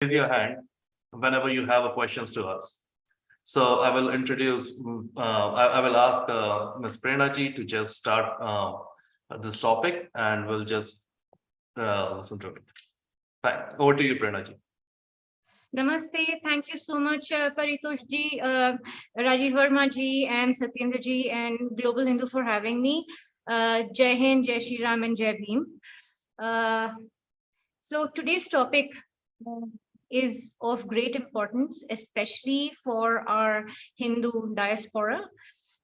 Raise your hand whenever you have a questions to us. So I will introduce, I will ask Ms. Prerna ji to just start this topic, and we'll just listen to it. Fine. Over to you, Prerna ji. Namaste. Thank you so much, Paritosh ji, Rajiv Verma ji, and Satyendra ji, and Global Hindu for having me. Jai Hind, Jai Shri Ram, and Jai Bhim. So today's topic is of great importance, especially for our Hindu diaspora,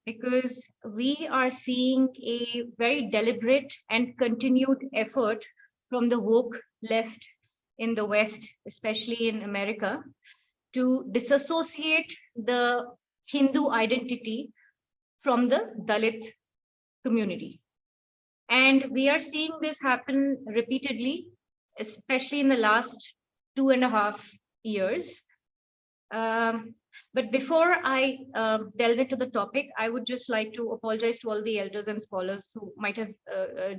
because we are seeing a very deliberate and continued effort from the woke left in the West, especially in America, to disassociate the Hindu identity from the Dalit community. And we are seeing this happen repeatedly, especially in the last 2.5 years. But before I delve into the topic, I would just like to apologize to all the elders and scholars who might have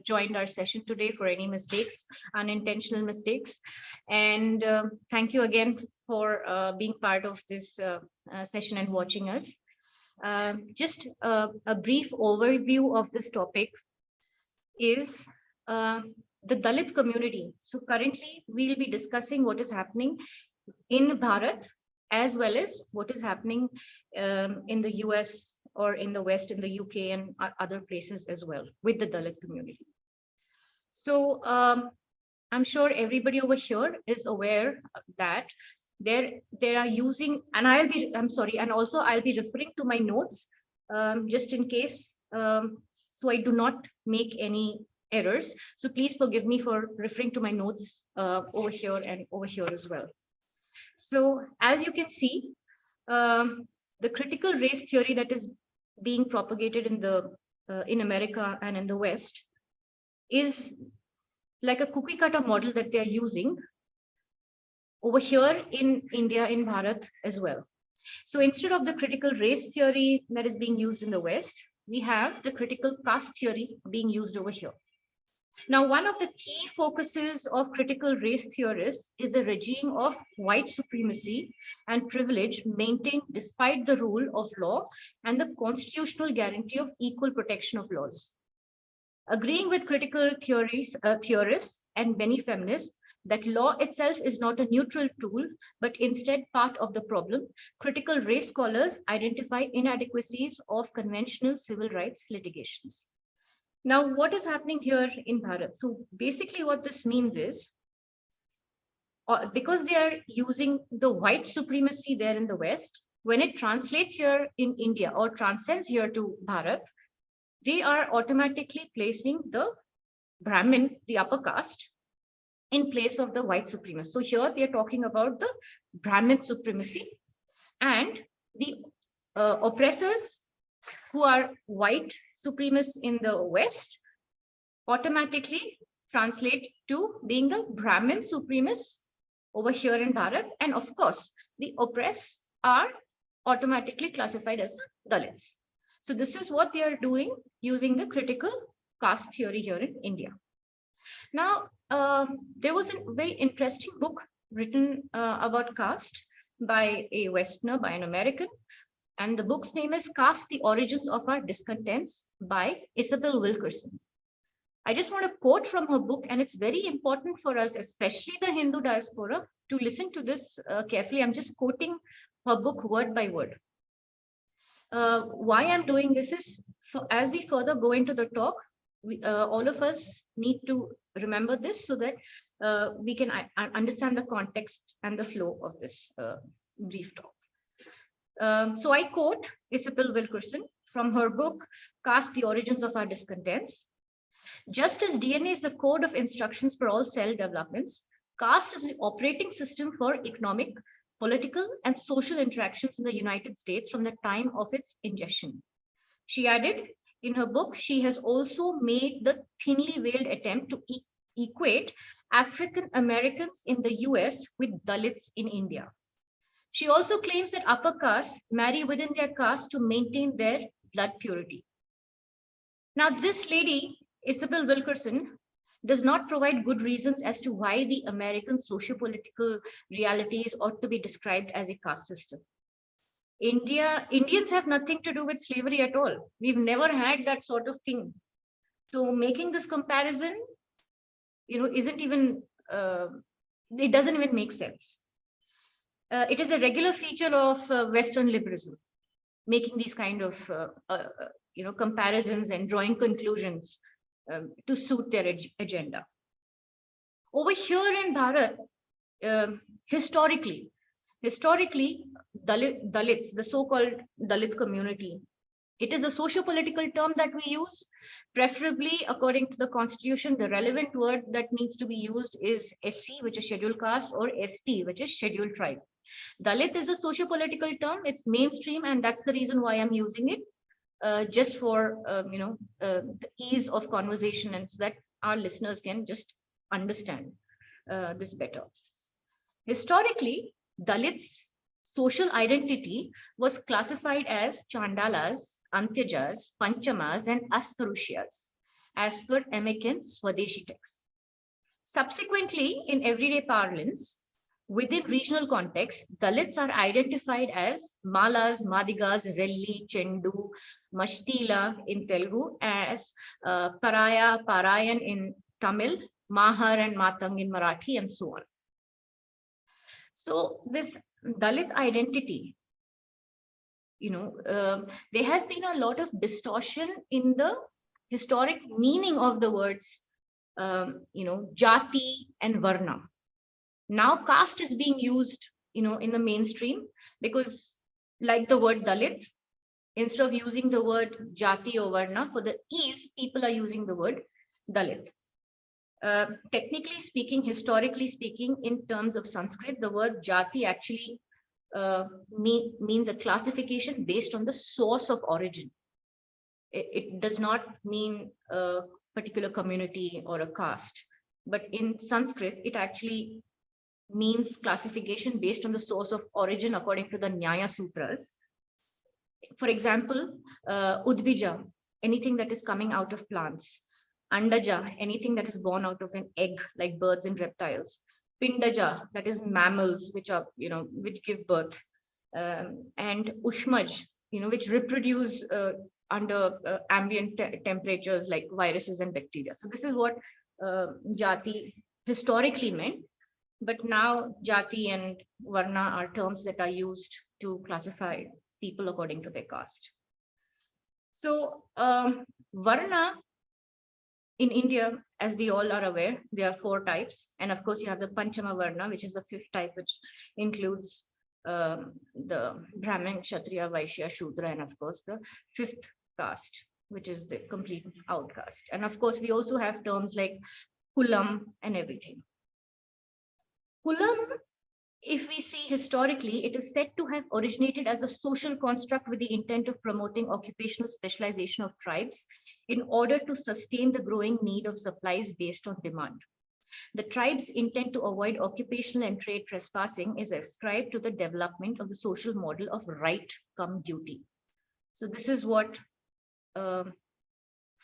joined our session today for any mistakes, unintentional mistakes. And thank you again for being part of this session and watching us. Just a brief overview of this topic is the Dalit community. So currently we'll be discussing what is happening in Bharat, as well as what is happening in the US or in the West, in the UK and other places as well with the Dalit community. So I'm sure everybody over here is aware that they are using, and also I'll be referring to my notes just in case, so I do not make any errors. So please forgive me for referring to my notes over here and over here as well. So as you can see, the critical race theory that is being propagated in America and in the West is like a cookie cutter model that they are using over here in India, in Bharat as well. So instead of the critical race theory that is being used in the West, we have the critical caste theory being used over here. Now, one of the key focuses of critical race theorists is a regime of white supremacy and privilege maintained despite the rule of law and the constitutional guarantee of equal protection of laws. Agreeing with critical theorists and many feminists that law itself is not a neutral tool, but instead part of the problem, critical race scholars identify inadequacies of conventional civil rights litigations. Now, what is happening here in Bharat? So basically what this means is, because they are using the white supremacy there in the West, when it translates here in India or transcends here to Bharat, they are automatically placing the Brahmin, the upper caste, in place of the white supremacist. So here they are talking about the Brahmin supremacy, and the oppressors who are white supremacists in the West automatically translate to being the Brahmin supremacists over here in Bharat. And of course, the oppressed are automatically classified as the Dalits. So this is what they are doing using the critical caste theory here in India. Now, there was a very interesting book written about caste by a Westerner, by an American. And the book's name is Caste, the Origins of Our Discontents by Isabel Wilkerson. I just want to quote from her book, and it's very important for us, especially the Hindu diaspora, to listen to this carefully. I'm just quoting her book word by word. Why I'm doing this is, as we further go into the talk, all of us need to remember this so that we can understand the context and the flow of this brief talk. So I quote Isabel Wilkerson from her book, Caste, the Origins of Our Discontents. Just as DNA is the code of instructions for all cell developments, caste is the operating system for economic, political, and social interactions in the United States from the time of its ingestion. She added, in her book, she has also made the thinly veiled attempt to equate African Americans in the US with Dalits in India. She also claims that upper castes marry within their caste to maintain their blood purity. Now, this lady, Isabel Wilkerson, does not provide good reasons as to why the American socio-political realities ought to be described as a caste system. Indians have nothing to do with slavery at all. We've never had that sort of thing. So making this comparison, isn't even, it doesn't even make sense. It is a regular feature of Western liberalism, making these kind of, comparisons and drawing conclusions to suit their agenda. Over here in Bharat, historically, Dalits, the so-called Dalit community, it is a socio-political term that we use. Preferably, according to the constitution, the relevant word that needs to be used is SC, which is scheduled caste, or ST, which is scheduled tribe. Dalit is a socio-political term. It's mainstream, and that's the reason why I'm using it, just for the ease of conversation, and so that our listeners can just understand this better. Historically, Dalits' social identity was classified as Chandalas, Antyajas, Panchamas, and Astarushyas, as per American Swadeshi text. Subsequently, in everyday parlance, within regional context, Dalits are identified as Malas, Madigas, Relli, Chendu, Mashtila in Telugu, as Paraya, Parayan in Tamil, Mahar and Matang in Marathi, and so on. So this Dalit identity, there has been a lot of distortion in the historic meaning of the words, Jati and Varna. Now caste is being used, in the mainstream, because like the word Dalit, instead of using the word Jati or Varna, for the ease, people are using the word Dalit. Technically speaking, historically speaking, in terms of Sanskrit, the word Jati actually means a classification based on the source of origin. It does not mean a particular community or a caste, but in Sanskrit, it actually means classification based on the source of origin according to the Nyaya Sutras. For example, Udbija, anything that is coming out of plants. Andaja, anything that is born out of an egg, like birds and reptiles. Pindaja, that is mammals, which are, which give birth. And Ushmaj, which reproduce under ambient temperatures like viruses and bacteria. So this is what Jati historically meant. But now Jati and Varna are terms that are used to classify people according to their caste. So Varna in India, as we all are aware, there are 4 types. And of course, you have the Panchama Varna, which is the 5th type, which includes the Brahmin, Kshatriya, Vaishya, Shudra, and of course, the 5th caste, which is the complete outcast. And of course, we also have terms like Kulam and everything. Kulam, if we see historically, it is said to have originated as a social construct with the intent of promoting occupational specialization of tribes in order to sustain the growing need of supplies based on demand. The tribe's intent to avoid occupational and trade trespassing is ascribed to the development of the social model of right cum duty. So this is what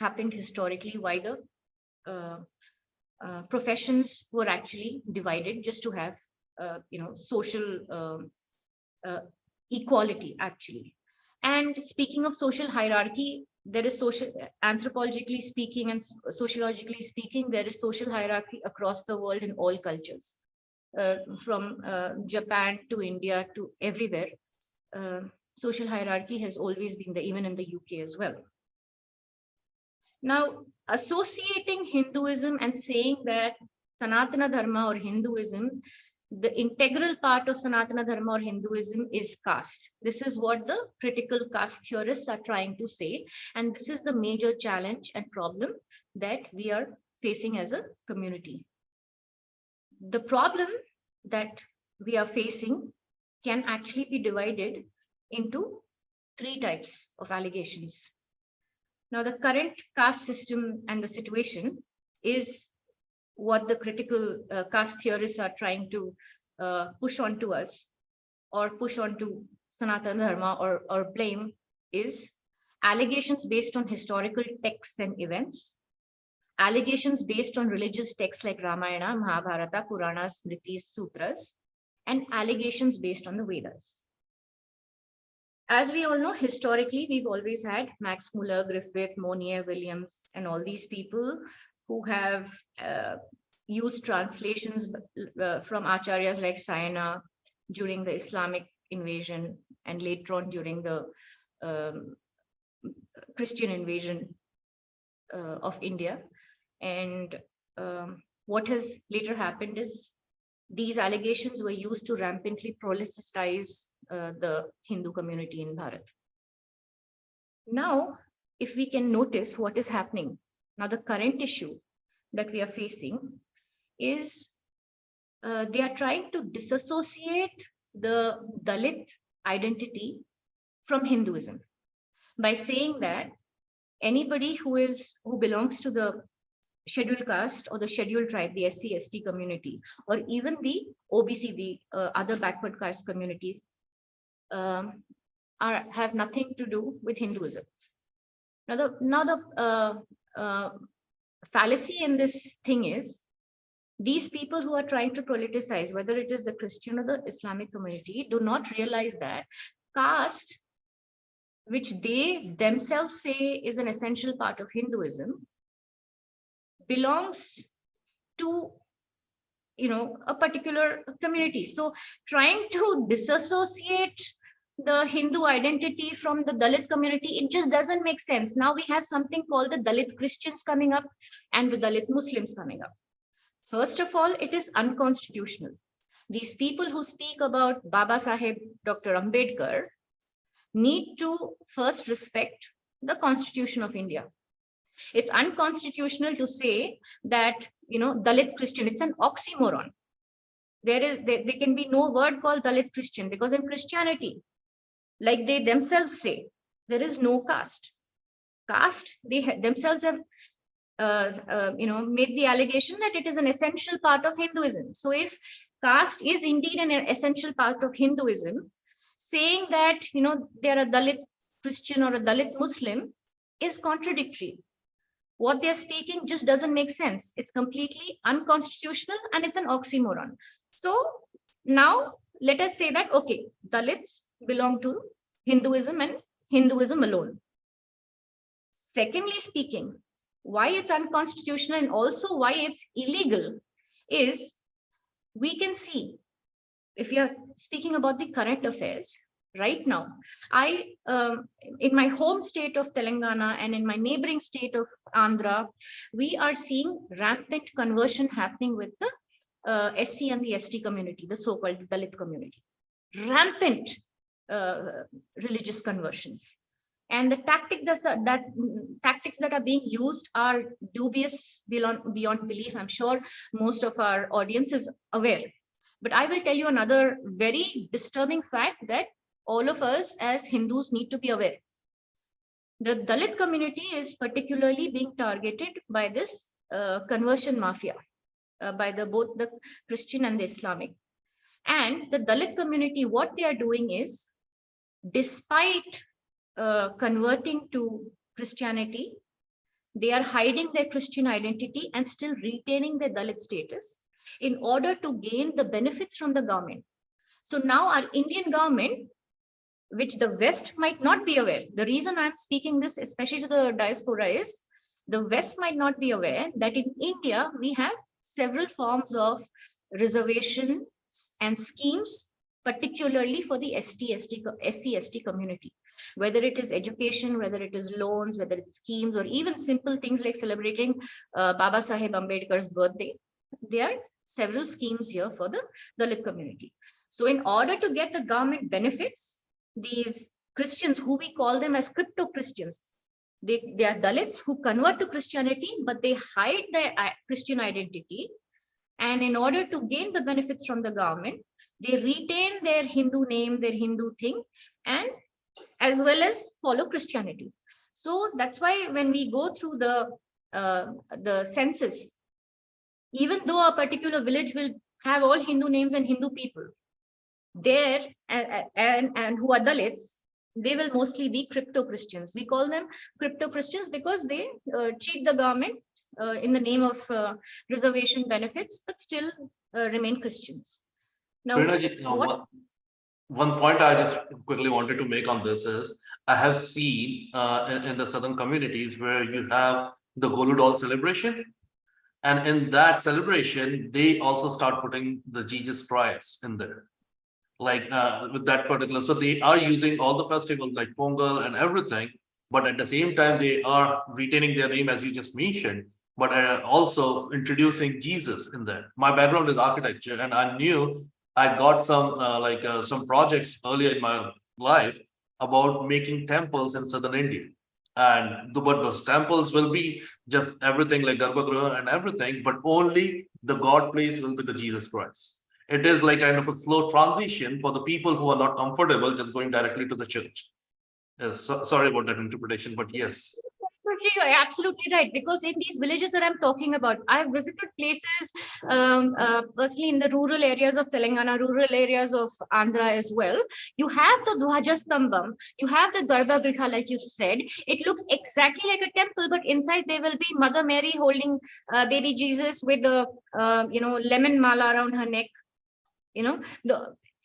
happened historically, why the professions were actually divided just to have social equality actually. And speaking of social hierarchy, there is social, anthropologically speaking and sociologically speaking, there is social hierarchy across the world in all cultures, from Japan to India to everywhere. Social hierarchy has always been there, even in the UK as well. Now, associating Hinduism and saying that Sanatana Dharma or Hinduism, the integral part of Sanatana Dharma or Hinduism is caste. This is what the critical caste theorists are trying to say. And this is the major challenge and problem that we are facing as a community. The problem that we are facing can actually be divided into 3 types of allegations. Now, the current caste system and the situation is what the critical caste theorists are trying to push onto us, or push onto Sanatana Dharma, or blame, is allegations based on historical texts and events, allegations based on religious texts like Ramayana, Mahabharata, Puranas, Smritis, Sutras, and allegations based on the Vedas. As we all know, historically, we've always had Max Muller, Griffith, Monier, Williams, and all these people who have used translations from acharyas like Sayana during the Islamic invasion and later on during the Christian invasion of India. And what has later happened is these allegations were used to rampantly prolicize the Hindu community in Bharat. Now, if we can notice what is happening, now the current issue that we are facing is they are trying to disassociate the Dalit identity from Hinduism by saying that anybody who belongs to the scheduled caste or the scheduled tribe, the SC/ST community, or even the OBC, the other backward caste community, have nothing to do with Hinduism. Now the fallacy in this thing is these people who are trying to politicize, whether it is the Christian or the Islamic community, do not realize that caste, which they themselves say is an essential part of Hinduism, belongs to a particular community. So trying to disassociate the Hindu identity from the Dalit community, it just doesn't make sense. Now we have something called the Dalit Christians coming up and the Dalit Muslims coming up. First of all, it is unconstitutional. These people who speak about Baba Saheb Dr. Ambedkar need to first respect the Constitution of India. It's unconstitutional to say that Dalit Christian. It's an oxymoron. There can be no word called Dalit Christian, because in Christianity, like they themselves say, there is no caste. Caste, they themselves have made the allegation that it is an essential part of Hinduism. So if caste is indeed an essential part of Hinduism, saying that they're a Dalit Christian or a Dalit Muslim is contradictory. What they're speaking just doesn't make sense. It's completely unconstitutional and it's an oxymoron. So now let us say that, okay, Dalits belong to Hinduism and Hinduism alone. Secondly speaking, why it's unconstitutional and also why it's illegal is, we can see, if we are speaking about the current affairs right now, in my home state of Telangana and in my neighboring state of Andhra, we are seeing rampant conversion happening with the SC and the ST community, the so-called Dalit community. Rampant religious conversions. And the tactics that are being used are dubious beyond belief. I'm sure most of our audience is aware. But I will tell you another very disturbing fact that all of us as Hindus need to be aware. The Dalit community is particularly being targeted by this conversion mafia, by both the Christian and the Islamic. And the Dalit community, what they are doing is, despite converting to Christianity, they are hiding their Christian identity and still retaining their Dalit status in order to gain the benefits from the government. So now our Indian government, which the West might not be aware, the reason I'm speaking this, especially to the diaspora, is the West might not be aware that in India, we have several forms of reservations and schemes, particularly for the SC/ST community, whether it is education, whether it is loans, whether it's schemes, or even simple things like celebrating Baba Saheb Ambedkar's birthday. There are several schemes here for the Dalit community. So in order to get the government benefits, these Christians, who we call them as crypto Christians, they are Dalits who convert to Christianity, but they hide their Christian identity. And in order to gain the benefits from the government, they retain their Hindu name, their Hindu thing, and as well as follow Christianity. So that's why when we go through the census, even though a particular village will have all Hindu names and Hindu people there and who are Dalits, they will mostly be crypto Christians. We call them crypto Christians because they cheat the government in the name of reservation benefits, but still remain Christians. Now, Prerna ji, one point I just quickly wanted to make on this is I have seen in the southern communities where you have the Goludol celebration, and in that celebration they also start putting the Jesus Christ in there, like with that particular. So they are using all the festivals like Pongal and everything, but at the same time they are retaining their name as you just mentioned, but also introducing Jesus in there. My background is architecture, and I knew I got some projects earlier in my life about making temples in southern India. And but those temples will be just everything like Garbhagriha and everything, but only the God place will be the Jesus Christ. It is like kind of a slow transition for the people who are not comfortable just going directly to the church. Yes, sorry about that interpretation, but yes. You're absolutely right, because in these villages that I'm talking about, I've visited places, firstly in the rural areas of Telangana, rural areas of Andhra as well. You have the Dhwajastambham, you have the Garbhagriha, like you said. It looks exactly like a temple, but inside there will be Mother Mary holding baby Jesus with the lemon mala around her neck.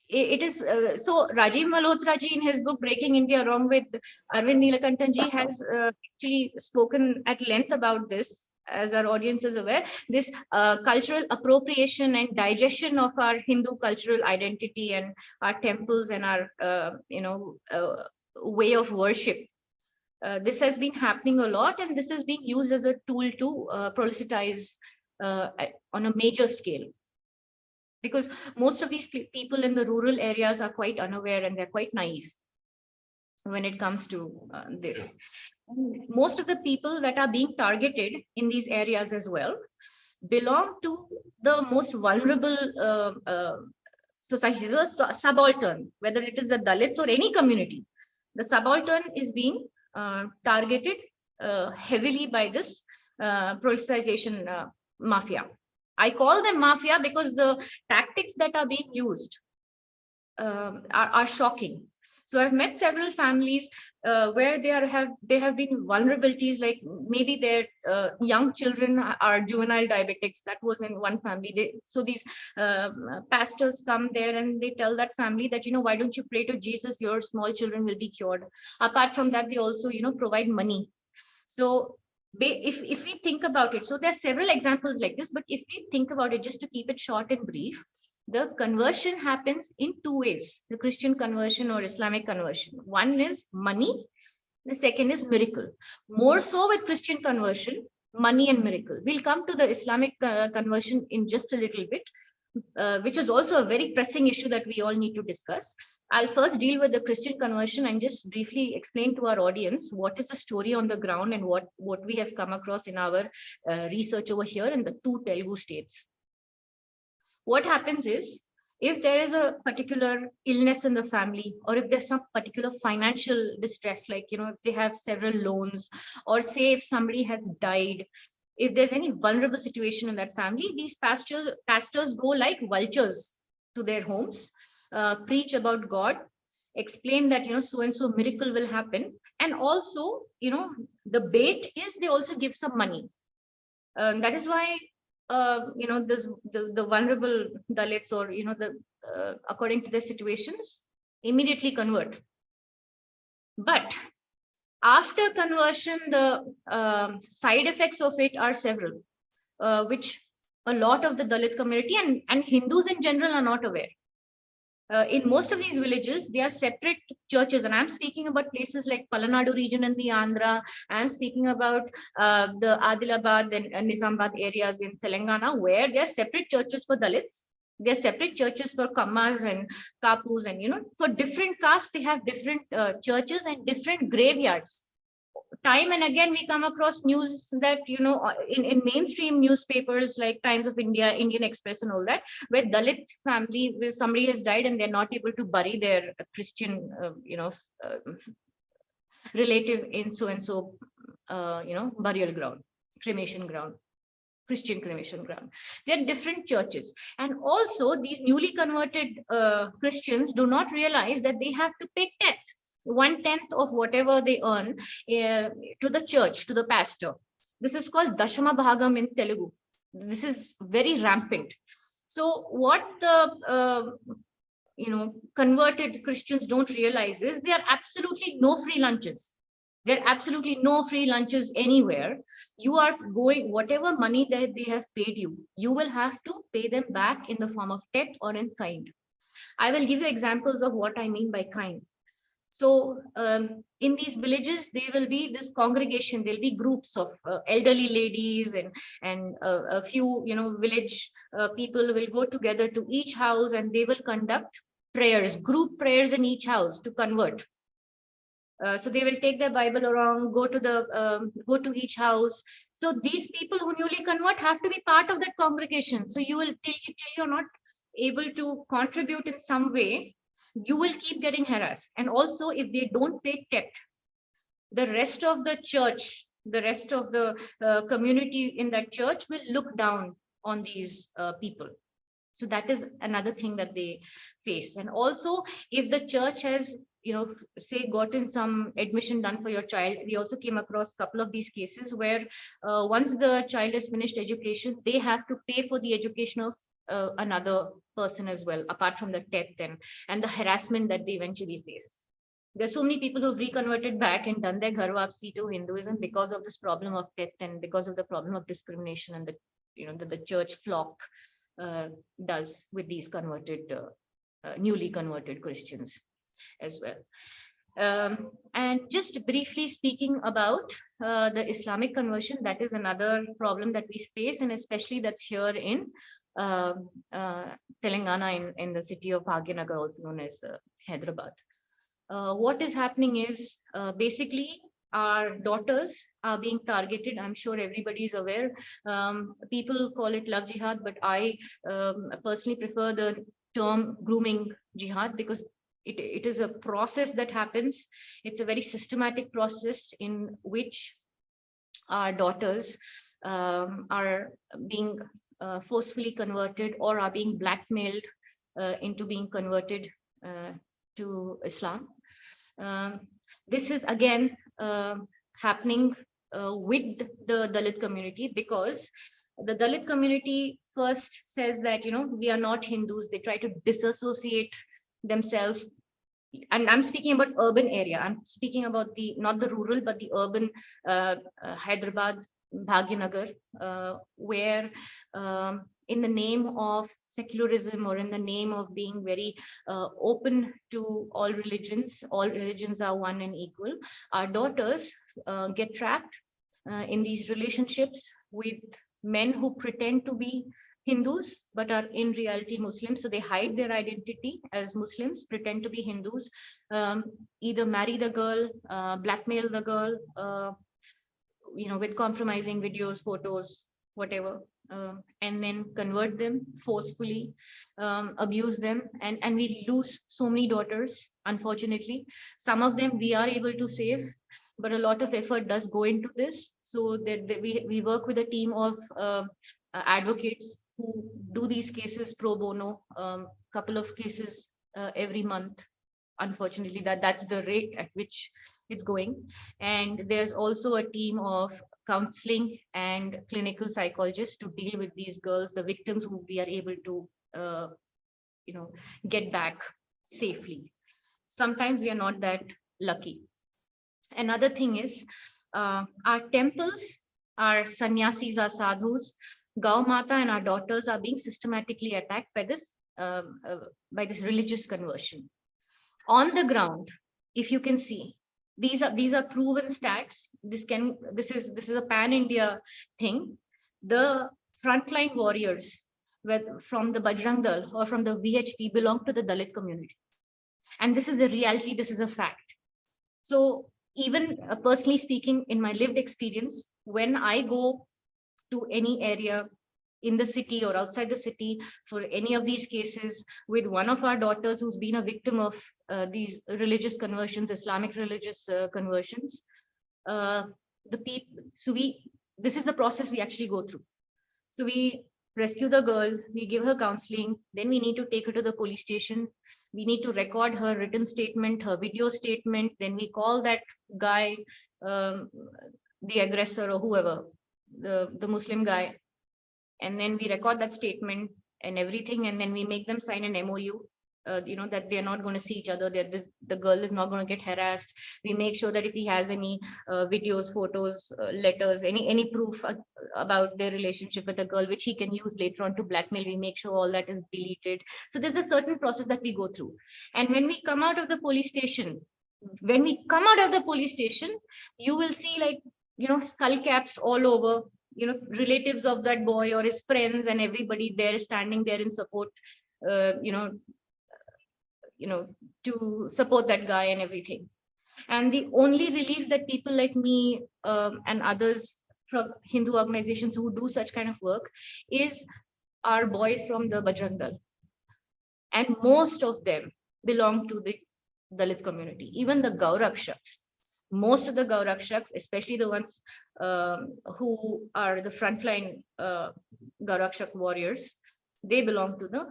It is so Rajiv Malhotra ji in his book Breaking India, along with Arvind Neelakantan ji, has actually spoken at length about this, as our audience is aware, this cultural appropriation and digestion of our Hindu cultural identity and our temples and our way of worship. This has been happening a lot, and this is being used as a tool to proselytize on a major scale. Because most of these people in the rural areas are quite unaware and they're quite naive when it comes to this. Most of the people that are being targeted in these areas as well belong to the most vulnerable societies, the subaltern, whether it is the Dalits or any community. The subaltern is being targeted heavily by this proselytization mafia. I call them mafia because the tactics that are being used are shocking. So I've met several families where they have been vulnerabilities, like maybe their young children are juvenile diabetics. That was in one family. So these pastors come there and they tell that family that, why don't you pray to Jesus? Your small children will be cured. Apart from that, they also, provide money. So if we think about it, so there are several examples like this, but if we think about it, just to keep it short and brief, the conversion happens in two ways: the Christian conversion or Islamic conversion. One is money, the second is miracle. More so with Christian conversion, money and miracle. We'll come to the Islamic conversion in just a little bit, which is also a very pressing issue that we all need to discuss. I'll first deal with the Christian conversion and just briefly explain to our audience what is the story on the ground and what we have come across in our research over here in the two Telugu states. What happens is, if there is a particular illness in the family, or if there's some particular financial distress, like, if they have several loans, or say if somebody has died, if there's any vulnerable situation in that family, these pastors go like vultures to their homes, preach about God, explain that, so and so miracle will happen. And also, the bait is they also give some money. That is why, the vulnerable Dalits, or, according to their situations, immediately convert. But after conversion, the side effects of it are several, which a lot of the Dalit community and Hindus in general are not aware. In most of these villages, they are separate churches, and I'm speaking about places like Palanadu region in the Andhra. I'm speaking about the Adilabad and Nizamabad areas in Telangana, where there are separate churches for Dalits. There are separate churches for Kammas and Kapus, and for different castes, they have different churches and different graveyards. Time and again, we come across news that, in mainstream newspapers like Times of India, Indian Express and all that, where Dalit family, where somebody has died and they're not able to bury their Christian, relative in so-and-so, burial ground, cremation ground. Christian cremation ground. There are different churches. And also these newly converted Christians do not realize that they have to pay tax. 1/10 of whatever they earn to the church, to the pastor. This is called Dashama Bhagam in Telugu. This is very rampant. So what the converted Christians don't realize is there are absolutely no free lunches. There are absolutely no free lunches anywhere. You are going, whatever money that they have paid you, you will have to pay them back in the form of debt or in kind. I will give you examples of what I mean by kind. So in these villages, there will be this congregation. There'll be groups of elderly ladies and a few village people will go together to each house, and they will conduct prayers, group prayers in each house to convert. So they will take their Bible around, go to each house. So these people who newly convert have to be part of that congregation. So you will till you're not able to contribute in some way, you will keep getting harassed. And also, if they don't pay tet, the rest of the church, the rest of the community in that church will look down on these people. So that is another thing that they face. And also, if the church has say gotten some admission done for your child, we also came across a couple of these cases where once the child has finished education, they have to pay for the education of another person as well, apart from the death and the harassment that they eventually face. There's so many people who've reconverted back and done their ghar wapsi to Hinduism because of this problem of death and because of the problem of discrimination and the church flock does with these newly converted Christians as well. And just briefly speaking about the Islamic conversion, that is another problem that we face, and especially that's here in Telangana, in the city of Bhagyanagar, also known as Hyderabad. What is happening is basically our daughters are being targeted. I'm sure everybody is aware. People call it love jihad, but I personally prefer the term grooming jihad, because it is a process that happens. It's a very systematic process in which our daughters are being forcefully converted or are being blackmailed into being converted to Islam. This is again happening with the Dalit community, because the Dalit community first says that we are not Hindus. They try to disassociate themselves, and I'm speaking about urban area. I'm speaking about not the rural but the urban Hyderabad, Bhagyanagar, where in the name of secularism or in the name of being very open to all religions are one and equal, our daughters get trapped in these relationships with men who pretend to be Hindus but are in reality Muslims. So they hide their identity as Muslims, pretend to be Hindus, either marry the girl, blackmail the girl, with compromising videos, photos, whatever, and then convert them forcefully, abuse them, and we lose so many daughters, unfortunately. Some of them we are able to save, but a lot of effort does go into this. So that we work with a team of advocates who do these cases pro bono, couple of cases every month. Unfortunately, that's the rate at which it's going. And there's also a team of counseling and clinical psychologists to deal with these girls, the victims who we are able to get back safely. Sometimes we are not that lucky. Another thing is our temples, our sannyasis, our sadhus, Gau Mata and our daughters are being systematically attacked by this religious conversion. On the ground, if you can see, these are proven stats. This is a pan-India thing. The frontline warriors, whether from the Bajrang Dal or from the VHP, belong to the Dalit community, and this is a reality. This is a fact. So even personally speaking, in my lived experience, when I go to any area in the city or outside the city for any of these cases with one of our daughters who's been a victim of these religious conversions, Islamic religious conversions, this is the process we actually go through. So we rescue the girl, we give her counseling, then we need to take her to the police station. We need to record her written statement, her video statement. Then we call that guy, the aggressor or whoever, the Muslim guy. And then we record that statement and everything. And then we make them sign an MOU. That they're not going to see each other, that the girl is not going to get harassed. We make sure that if he has any videos, photos, letters, any proof about their relationship with the girl, which he can use later on to blackmail, we make sure all that is deleted. So there's a certain process that we go through. And when we come out of the police station, you will see, like, skull caps all over, relatives of that boy or his friends, and everybody there is standing there in support, to support that guy and everything. And the only relief that people like me and others from Hindu organizations who do such kind of work is our boys from the Bajrang Dal. And most of them belong to the Dalit community, even the Gaurakshaks. Most of the Gaurakshaks, especially the ones who are the frontline Gaurakshak warriors, they belong to the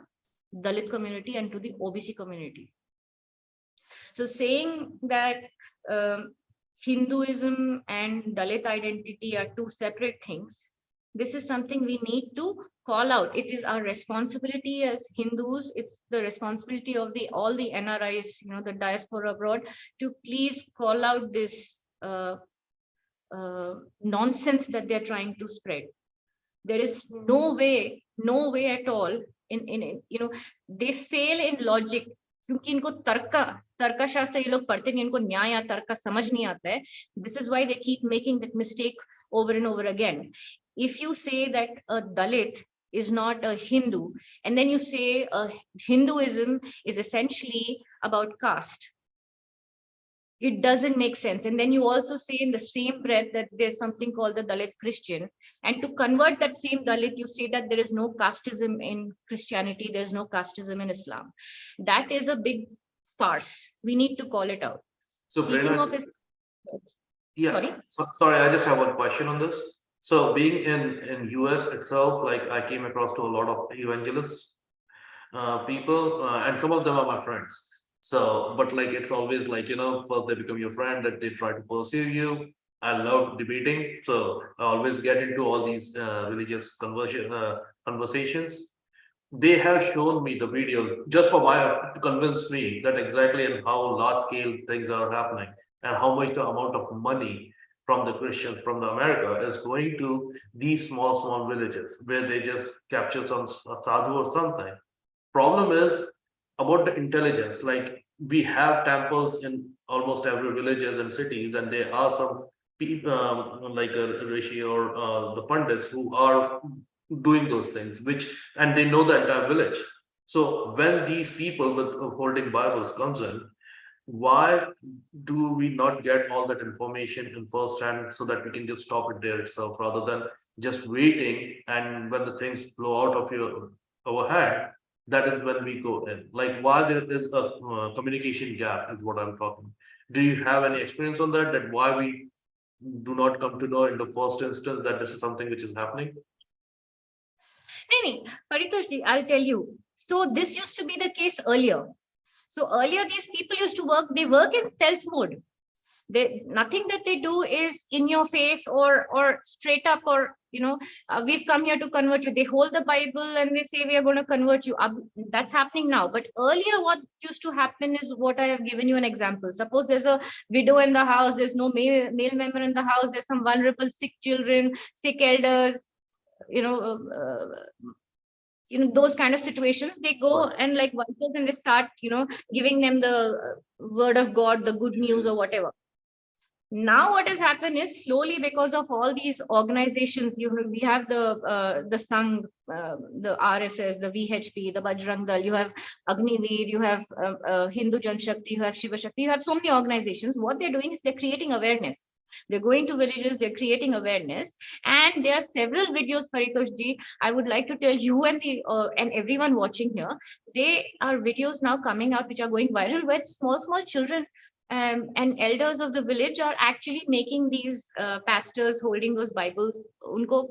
Dalit community and to the OBC community. So saying that Hinduism and Dalit identity are two separate things, this is something we need to call out. It is our responsibility as Hindus. It's the responsibility of all the NRIs, the diaspora abroad, to please call out this nonsense that they're trying to spread. There is no way at all they fail in logic, क्योंकि इनको तर्क शास्त्र ये लोग पढ़ते नहीं, इनको न्याय या तर्क समझ नहीं आता है. This is why they keep making that mistake over and over again. If you say that a Dalit is not a Hindu, and then you say Hinduism is essentially about caste, it doesn't make sense. And then you also say in the same breath that there's something called the Dalit Christian. And to convert that same Dalit, you say that there is no casteism in Christianity, there's no casteism in Islam. That is a big farce. We need to call it out. So Speaking Prerna, of his, yeah, sorry? Sorry, I just have one question on this. So being in US itself, like I came across to a lot of evangelists, people, and some of them are my friends. So, but like, it's always like, first they become your friend, that they try to pursue you. I love debating. So I always get into all these religious conversations. They have shown me the video just to convince me that exactly and how large scale things are happening, and how much the amount of money from the Christians from the America is going to these small villages where they just capture some sadhu or something. Problem is about the intelligence. Like, we have temples in almost every villages and cities, and there are some people like a rishi or the pandits who are doing those things, and they know the entire village. So when these people with holding Bibles comes in, why do we not get all that information in first hand, so that we can just stop it there itself, rather than just waiting, and when the things blow out of our hand, that is when we go in. Like, why there is a communication gap is what I'm talking. Do you have any experience on that why we do not come to know in the first instance that this is something which is happening? Paritoshji, I'll tell you. So this used to be the case earlier. So earlier, these people used to work in stealth mode. Nothing that they do is in your face or straight up, or we've come here to convert you. They hold the Bible and they say we are going to convert you. That's happening now. But earlier, what used to happen is what I have given you an example. Suppose there's a widow in the house, there's no male member in the house, there's some vulnerable sick children, sick elders, those kind of situations. They go and like vultures, and they start giving them the word of God, the good news or whatever. Now what has happened is, slowly, because of all these organizations, we have the Sangh, the RSS, the VHP, the Bajrang Dal, you have Agniveer, you have Hindu Jan Shakti, you have Shiva Shakti, you have so many organizations. What they're doing is they're creating awareness. They're going to villages, they're creating awareness, and there are several videos, Paritoshji, I would like to tell you and everyone watching here, there are videos now coming out which are going viral, where small children and elders of the village are actually making these pastors holding those Bibles. Unko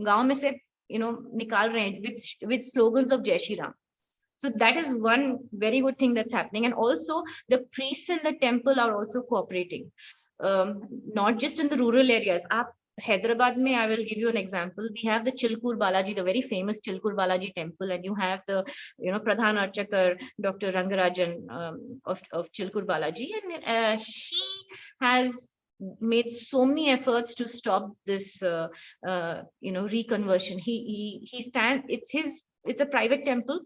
gaon mein se nikal rahe hain with slogans of Jai Shri Ram. So that is one very good thing that's happening. And also the priests in the temple are also cooperating, not just in the rural areas. Hyderabad mein, I will give you an example. We have the Chilkur Balaji, the very famous Chilkur Balaji temple, and you have the, Pradhan Archakar, Dr. Rangarajan of Chilkur Balaji, and he has made so many efforts to stop this, reconversion. It's a private temple.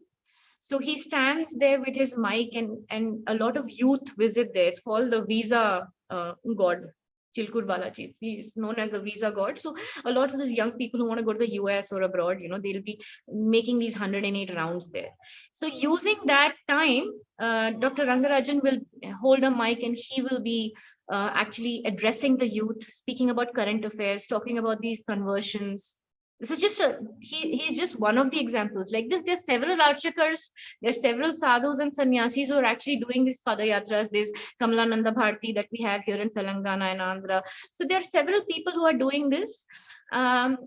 So he stands there with his mic, and a lot of youth visit there. It's called the visa god, Chilkur Balaji. He's known as the visa god. So a lot of these young people who want to go to the US or abroad, they'll be making these 108 rounds there. So using that time, Dr. Rangarajan will hold a mic, and he will be actually addressing the youth, speaking about current affairs, talking about these conversions. This is just he's just one of the examples. Like this, there's several archakars, there's several sadhus and sannyasis who are actually doing these padayatras. There's Kamalananda Bharti that we have here in Telangana and Andhra. So there are several people who are doing this. But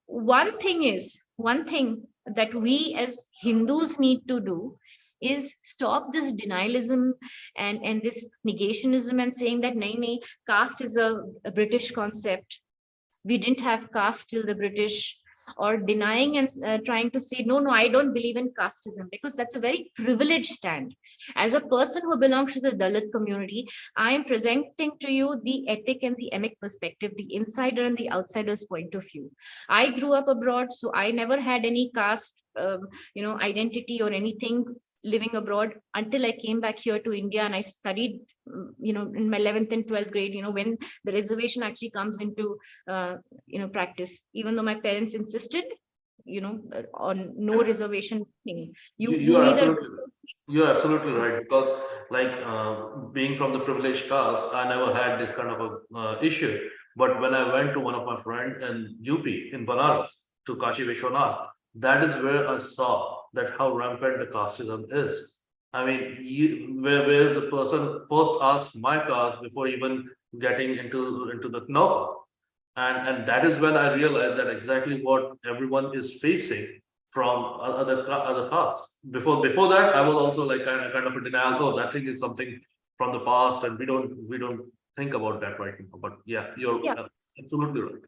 one thing that we as Hindus need to do is stop this denialism and this negationism and saying that nahi, caste is a British concept. We didn't have caste till the British, or denying and trying to say, no, I don't believe in casteism, because that's a very privileged stand. As a person who belongs to the Dalit community, I am presenting to you the ethic and the emic perspective, the insider and the outsider's point of view. I grew up abroad, so I never had any caste, identity or anything living abroad until I came back here to India, and I studied, in my 11th and 12th grade, when the reservation actually comes into, practice, even though my parents insisted, on no reservation thing. You're absolutely right, because being from the privileged caste, I never had this kind of a issue. But when I went to one of my friends in UP, in Banaras, to Kashi Vishwanath, that is where I saw that how rampant the casteism is. I mean, where the person first asks my caste before even getting into the knocker. And that is when I realized that exactly what everyone is facing from other castes. Before that, I was also kind of a denial. Oh, that thing is something from the past, and we don't think about that right now. But yeah, you're absolutely right.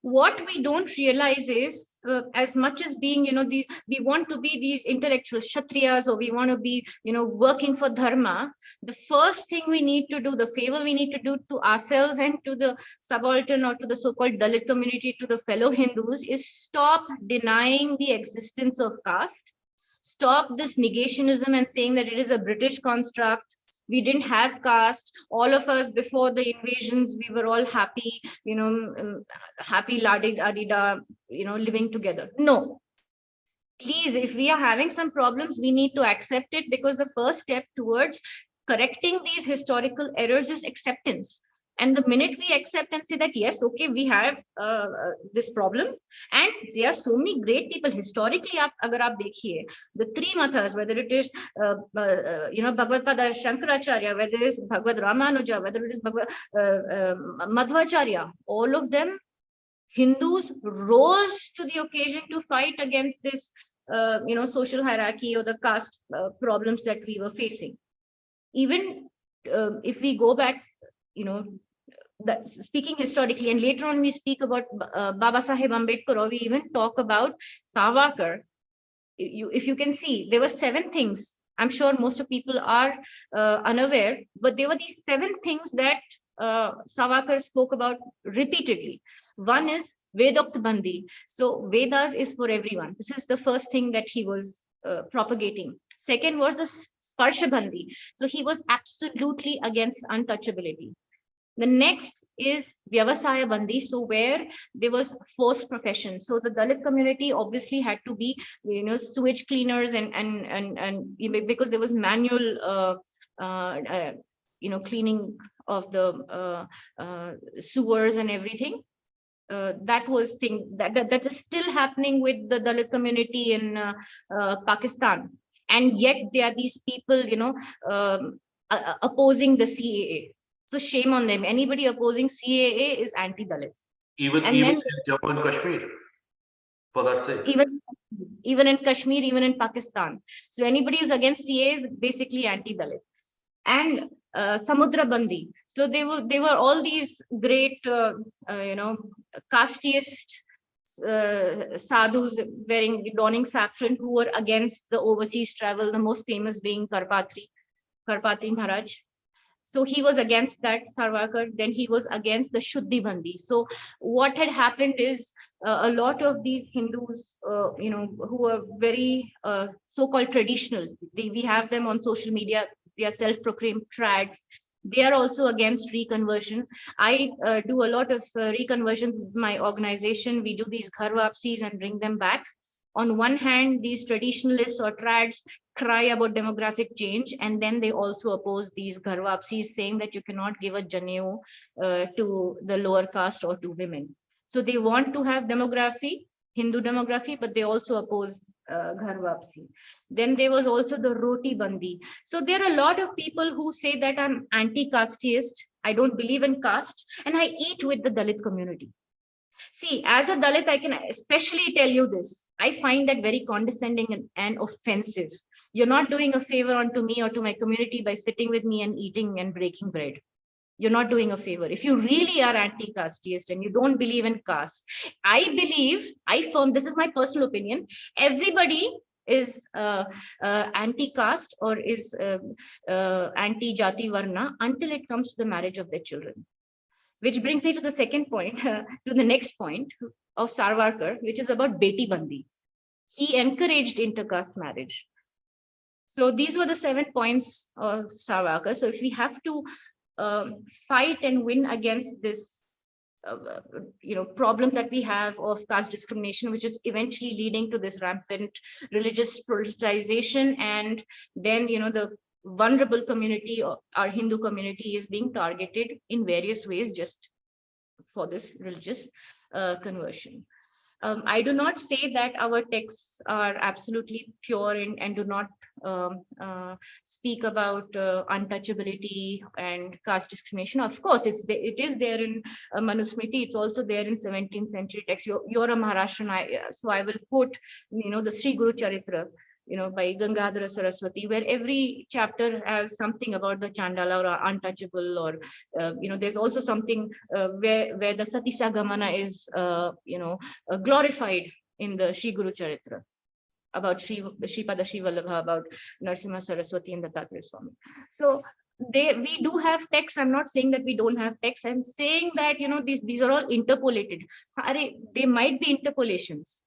What we don't realize is, as much as being, we want to be these intellectual Kshatriyas, or we want to be, working for dharma, the first thing we need to do, the favor we need to do to ourselves and to the subaltern or to the so-called Dalit community, to the fellow Hindus, is stop denying the existence of caste. Stop this negationism and saying that it is a British construct. We didn't have caste. All of us before the invasions, we were all happy, happy la-di-da, living together. No. Please, if we are having some problems, we need to accept it, because the first step towards correcting these historical errors is acceptance. And the minute we accept and say that, yes, okay, we have this problem, and there are so many great people historically, agar aap dekhiye, the three mathas, whether it is, Bhagavad Pada Shankaracharya, whether it is Bhagavad Ramanuja, whether it is Madhvacharya, all of them, Hindus rose to the occasion to fight against this, social hierarchy or the caste problems that we were facing. Even if we go back, speaking historically, and later on we speak about Baba Saheb Ambedkar, or we even talk about Savarkar. If you can see, there were 7 things. I'm sure most of people are unaware, but there were these 7 things that Savarkar spoke about repeatedly. One is Vedokt Bandi. So Vedas is for everyone. This is the first thing that he was propagating. Second was the Sparsha Bandi. So he was absolutely against untouchability. The next is Vyavasaya Bandi, so where there was forced profession. So the Dalit community obviously had to be, sewage cleaners and because there was manual, cleaning of the sewers and everything. That was thing that is still happening with the Dalit community in Pakistan, and yet there are these people, opposing the CAA. So shame on them. Anybody opposing CAA is anti-Dalit. Even in Jammu and Kashmir. For that sake. Even in Kashmir, even in Pakistan. So anybody who's against CA is basically anti-Dalit. And Samudra Bandi. So they were all these great, casteist sadhus donning saffron who were against the overseas travel, the most famous being Karpatri Maharaj. So he was against that, Sarwarkar. Then he was against the Shuddhi Bandi. So what had happened is a lot of these Hindus, who were very so-called traditional, we have them on social media, they are self-proclaimed trads. They are also against reconversion. I do a lot of reconversions with my organization. We do these ghar wapsis and bring them back. On one hand, these traditionalists or trads cry about demographic change, and then they also oppose these ghar wapsis, saying that you cannot give a janeu to the lower caste or to women. So they want to have demography, Hindu demography, but they also oppose ghar wapsi. Then there was also the roti bandi. So there are a lot of people who say that I'm anti-casteist, I don't believe in caste, and I eat with the Dalit community. See, as a Dalit, I can especially tell you this. I find that very condescending and offensive. You're not doing a favor unto me or to my community by sitting with me and eating and breaking bread. You're not doing a favor. If you really are anti-casteist and you don't believe in caste, this is my personal opinion, everybody is anti-caste or is anti-jati varna until it comes to the marriage of their children. Which brings me to the second point, to the next point of Sarwarkar, which is about Beti Bandi. He encouraged intercaste marriage. So these were the 7 points of Sarwarkar. So if we have to fight and win against this, problem that we have of caste discrimination, which is eventually leading to this rampant religious politicization, and then the vulnerable community, or our Hindu community, is being targeted in various ways just for this religious conversion. I do not say that our texts are absolutely pure and do not speak about untouchability and caste discrimination. Of course, it is there in Manusmriti. It's also there in 17th century texts. You're a Maharashtrian, so I will quote, the Sri Guru Charitra, by Gangadhara Saraswati, where every chapter has something about the Chandala or untouchable, or, there's also something where the Sati Sagamana is, glorified in the Sri Guru Charitra, about Sripada Sri Vallabha, about Narasimha Saraswati and the Dattatreya Swami. So we do have texts. I'm not saying that we don't have texts. I'm saying that, these are all interpolated. They might be interpolations.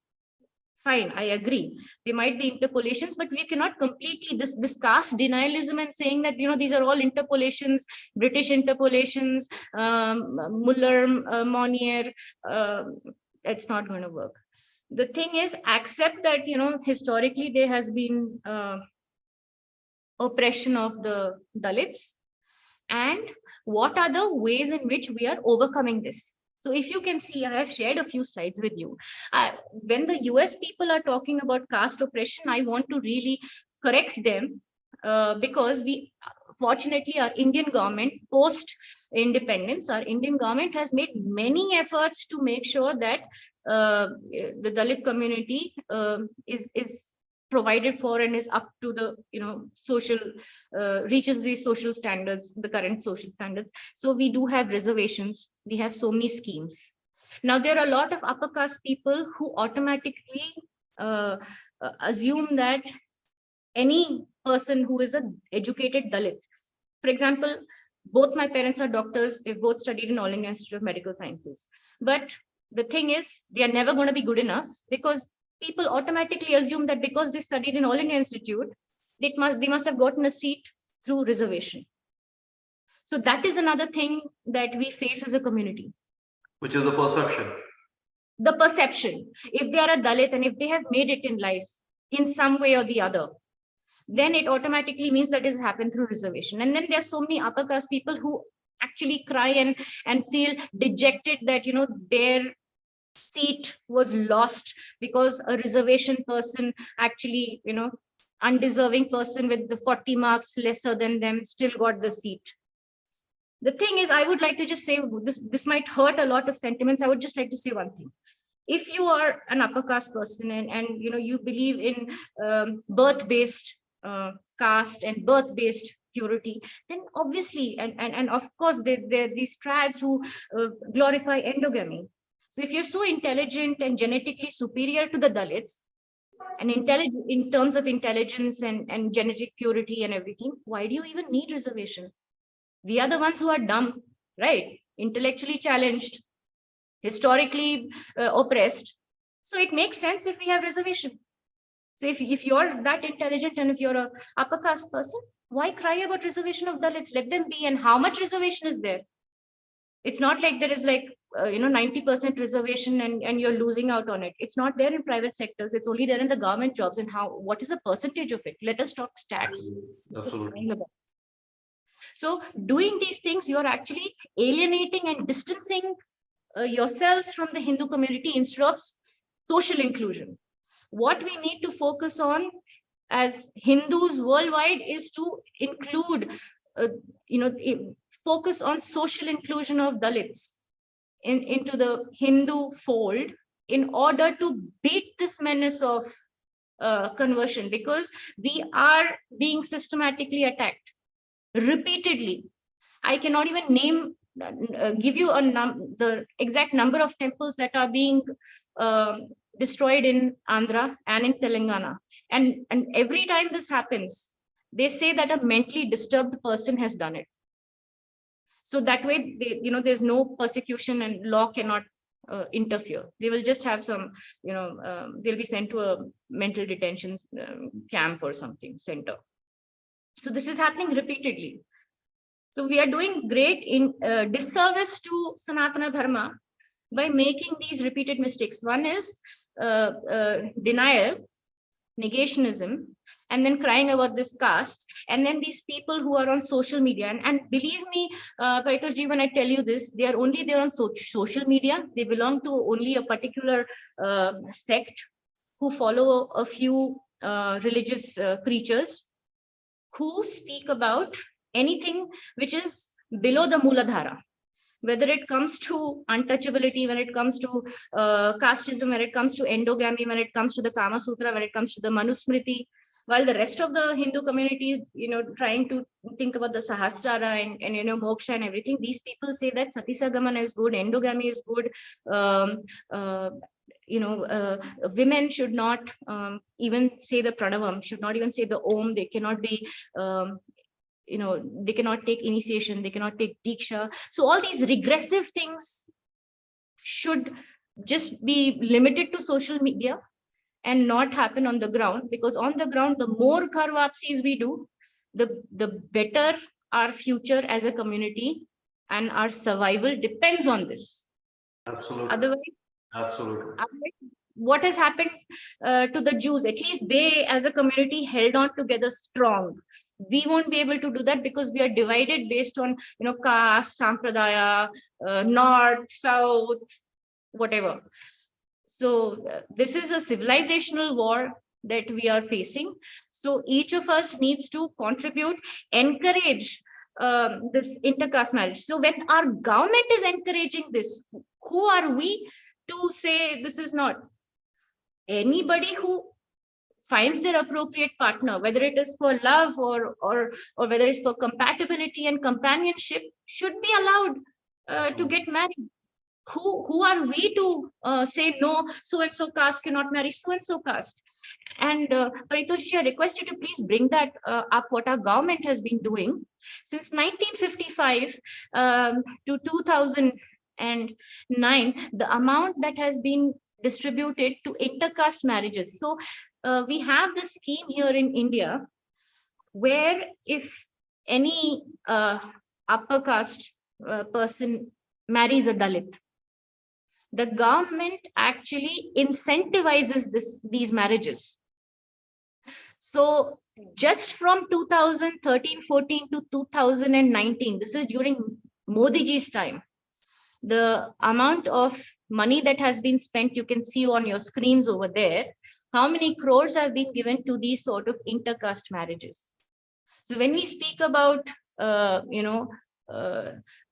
Fine, I agree. They might be interpolations, but we cannot completely this caste denialism and saying that these are all interpolations, British interpolations, Muller, Monnier. It's not going to work. The thing is, accept that historically there has been oppression of the Dalits, and what are the ways in which we are overcoming this. So if you can see, I have shared a few slides with you. When the US people are talking about caste oppression, I want to really correct them, because fortunately, our Indian government, post-independence, our Indian government has made many efforts to make sure that the Dalit community is provided for and is up to the social reaches the social standards, the current social standards. So we do have reservations, we have so many schemes. Now there are a lot of upper caste people who automatically assume that any person who is an educated Dalit, for example, both my parents are doctors, they've both studied in All India Institute of Medical Sciences, but the thing is, they are never going to be good enough, because people automatically assume that because they studied in All India Institute, they must have gotten a seat through reservation. So that is another thing that we face as a community. Which is the perception. The perception. If they are a Dalit and if they have made it in life in some way or the other, then it automatically means that it has happened through reservation. And then there are so many upper caste people who actually cry and feel dejected that their seat was lost because a reservation person, actually undeserving person with the 40 marks lesser than them, still got the seat. The thing is, I would like to just say, this might hurt a lot of sentiments. I would just like to say one thing. if you are an upper caste person and you believe in birth-based caste and birth-based purity, then obviously, and of course, there are these tribes who glorify endogamy. So if you're so intelligent and genetically superior to the Dalits, and intelligent in terms of intelligence and genetic purity and everything, why do you even need reservation? We are the ones who are dumb, right? Intellectually challenged, historically oppressed. So it makes sense if we have reservation. So if you're that intelligent and if you're a upper caste person, why cry about reservation of Dalits? Let them be. And how much reservation is there? It's not like there is like 90% reservation and you're losing out on it. It's not there in private sectors. It's only there in the government jobs. And what is the percentage of it? Let us talk stats. Absolutely. So doing these things, you're actually alienating and distancing yourselves from the Hindu community instead of social inclusion. What we need to focus on as Hindus worldwide is to include, focus on social inclusion of Dalits into the Hindu fold in order to beat this menace of conversion, because we are being systematically attacked repeatedly. I cannot even name, give you the exact number of temples that are being destroyed in Andhra and in Telangana. And every time this happens, they say that a mentally disturbed person has done it. So that way, there's no persecution and law cannot interfere. They will just have some, they'll be sent to a mental detention camp or something, center. So this is happening repeatedly. So we are doing great in disservice to Sanatana Dharma by making these repeated mistakes. One is denial, negationism, and then crying about this caste. And then these people who are on social media, and believe me, Paritoshji, when I tell you this, they are only there on social media. They belong to only a particular sect who follow a few religious preachers who speak about anything which is below the Mooladhara, whether it comes to untouchability, when it comes to casteism, when it comes to endogamy, when it comes to the Kama Sutra, when it comes to the Manusmriti, while the rest of the Hindu community is, trying to think about the Sahasrara and moksha and everything, these people say that Satisagamana is good, endogamy is good, women should not even say the pranavam, should not even say the om, they cannot be they cannot take initiation, they cannot take diksha. So all these regressive things should just be limited to social media and not happen on the ground, because on the ground, the more kar vapsis we do, the better our future as a community and our survival depends on this. Absolutely. Otherwise, what has happened to the Jews? At least they, as a community, held on together strong. We won't be able to do that because we are divided based on, caste, sampradaya, north, south, whatever. So this is a civilizational war that we are facing. So each of us needs to contribute, encourage this intercaste marriage. So when our government is encouraging this, who are we to say this is not? Anybody who finds their appropriate partner, whether it is for love or whether it's for compatibility and companionship, should be allowed to get married. Who are we to say no, so and so caste cannot marry so and so caste? And Paritoshji, I request you to please bring that up, what our government has been doing since 1955 to 2009, the amount that has been distributed to intercaste marriages. So we have this scheme here in India where if any upper caste person marries a Dalit, the government actually incentivizes these marriages. So just from 2013-14 to 2019, this is during Modi ji's time, the amount of money that has been spent, you can see on your screens over there, how many crores have been given to these sort of intercaste marriages. So when we speak about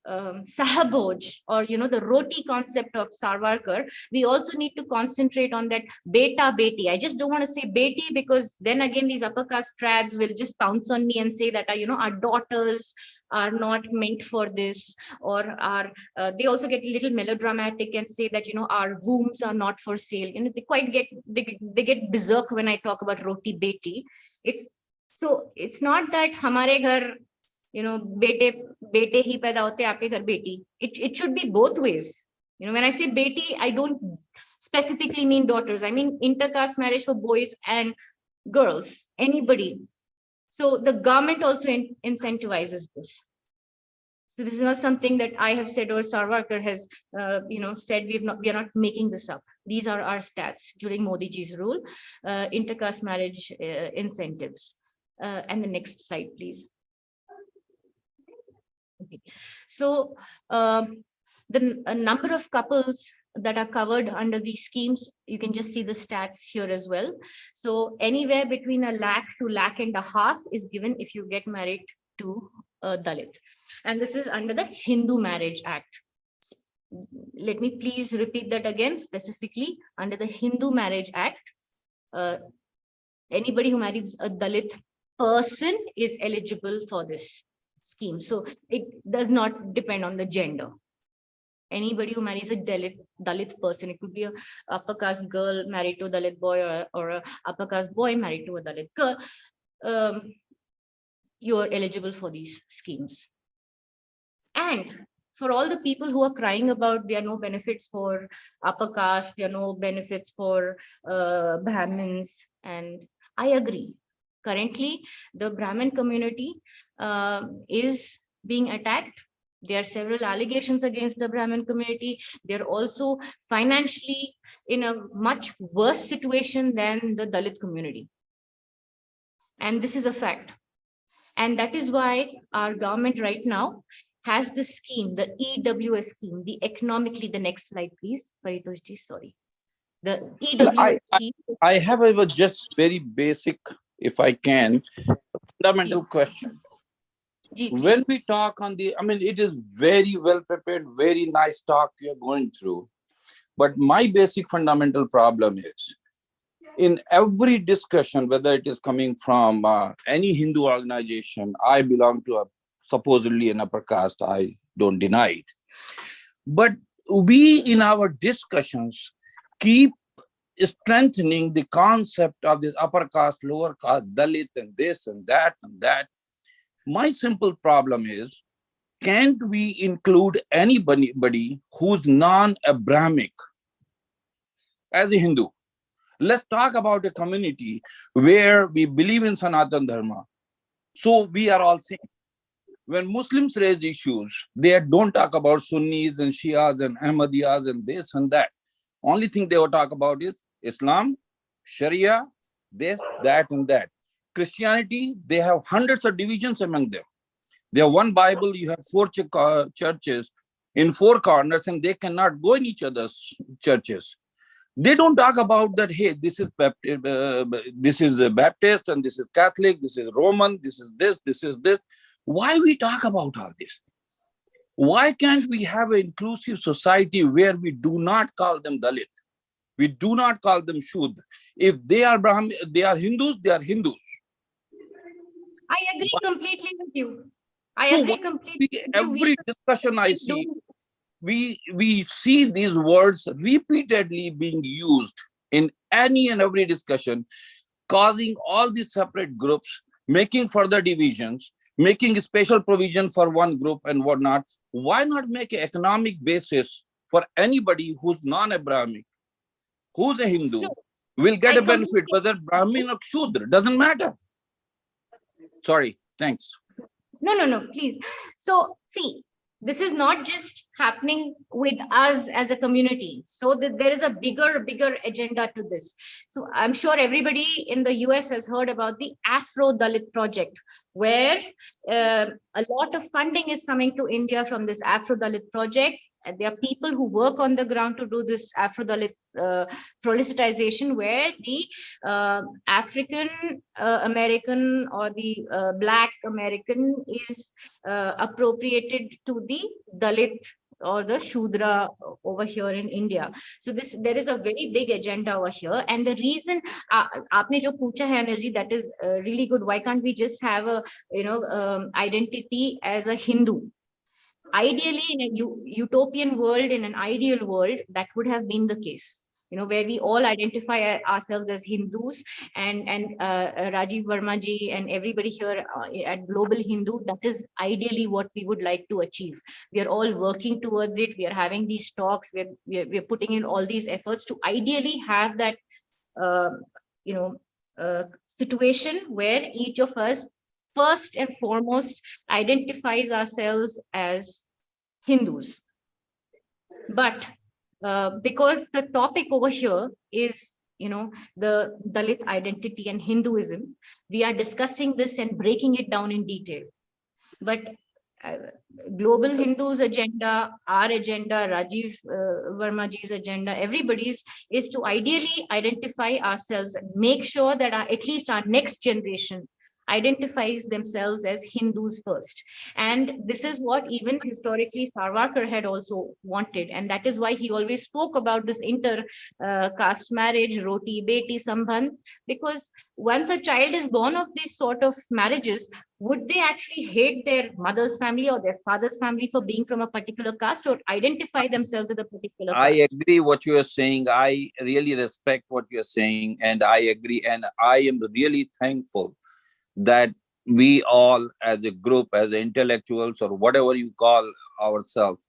Sahaboj, or the roti concept of Sarwarkar, we also need to concentrate on that beta beti. I just don't want to say beti, because then again these upper caste trads will just pounce on me and say that our daughters are not meant for this, or are they also get a little melodramatic and say that our wombs are not for sale. They quite get they get berserk when I talk about roti beti. It's not that hamare ghar bete bete hi paida hote aapke ghar beti. It should be both ways. When I say beti, I don't specifically mean daughters. I mean intercaste marriage for boys and girls, anybody. So the government also incentivizes this. So this is not something that I have said or Sarwarkar has said. We are not making this up. These are our stats during Modi ji's rule. Intercaste marriage incentives. And the next slide, please. Okay. So the number of couples that are covered under these schemes, you can just see the stats here as well. So anywhere between 1 lakh to 1.5 lakh is given if you get married to a Dalit. And this is under the Hindu Marriage Act. Let me please repeat that again, specifically under the Hindu Marriage Act. Anybody who marries a Dalit person is eligible for this scheme. So it does not depend on the gender. Anybody who marries a Dalit person, it could be a upper caste girl married to a Dalit boy, or a upper caste boy married to a Dalit girl, you are eligible for these schemes. And for all the people who are crying about there are no benefits for upper caste, there are no benefits for Brahmins, and I agree. Currently, the Brahmin community is being attacked. There are several allegations against the Brahmin community. They're also financially in a much worse situation than the Dalit community. And this is a fact. And that is why our government right now has the scheme, the EWS scheme, the economically, the next slide, please. Paritoshji, sorry. The EWS scheme. I have a just very basic, if I can, fundamental question. When we talk on it is very well prepared, very nice talk you're going through. But my basic fundamental problem is, in every discussion, whether it is coming from any Hindu organization, I belong to supposedly an upper caste, I don't deny it. But we, in our discussions, keep strengthening the concept of this upper caste, lower caste, Dalit, and this and that and that. My simple problem is, can't we include anybody who's non-Abrahamic as a Hindu? Let's talk about a community where we believe in Sanatan Dharma. So we are all same. When Muslims raise issues, they don't talk about Sunnis and Shias and Ahmadiyas and this and that. Only thing they will talk about is Islam, Sharia, this, that, and that. Christianity, they have hundreds of divisions among them. They have one Bible, you have 4 churches in 4 corners, and they cannot go in each other's churches. They don't talk about that, hey, this is Baptist, and this is Catholic, this is Roman, this is this, this is this. Why we talk about all this? Why can't we have an inclusive society where we do not call them Dalit? We do not call them Shudra. If they are Brahmin, they are Hindus, they are Hindus. I agree completely with you. I agree completely. Every discussion I see, we see these words repeatedly being used in any and every discussion, causing all these separate groups, making further divisions, making a special provision for one group and whatnot. Why not make an economic basis for anybody who's non-Abrahamic, who's a Hindu, will get a benefit, whether Brahmin or Shudra, doesn't matter. Sorry, thanks. No, please. So see, this is not just happening with us as a community. So there is a bigger agenda to this. So I'm sure everybody in the US has heard about the Afro-Dalit project, where a lot of funding is coming to India from this Afro-Dalit project. there are people who work on the ground to do this Afro-Dalit politicization, where the African American or the Black American is appropriated to the Dalit or the Shudra over here in India. So there is a very big agenda over here. And the reason, aapne jo pucha hai, Anilji, that is really good. Why can't we just have a, identity as a Hindu? Ideally, in a utopian world, in an ideal world, that would have been the case, where we all identify ourselves as Hindus, and Rajiv Verma ji and everybody here at Global Hindu, that is ideally what we would like to achieve. We are all working towards it. We are having these talks. We're putting in all these efforts to ideally have that, situation where each of us first and foremost identifies ourselves as Hindus. But because the topic over here is, the Dalit identity and Hinduism, we are discussing this and breaking it down in detail. But Global Hindus agenda, our agenda, Rajiv Verma ji's agenda, everybody's, is to ideally identify ourselves and make sure that at least our next generation identifies themselves as Hindus first. And this is what even historically Sarwarkar had also wanted. And that is why he always spoke about this inter-caste marriage, roti, beti, sambandh, because once a child is born of these sort of marriages, would they actually hate their mother's family or their father's family for being from a particular caste, or identify themselves with a particular caste? I agree what you are saying. I really respect what you're saying, and I agree. And I am really thankful that we all as a group, as intellectuals or whatever you call ourselves,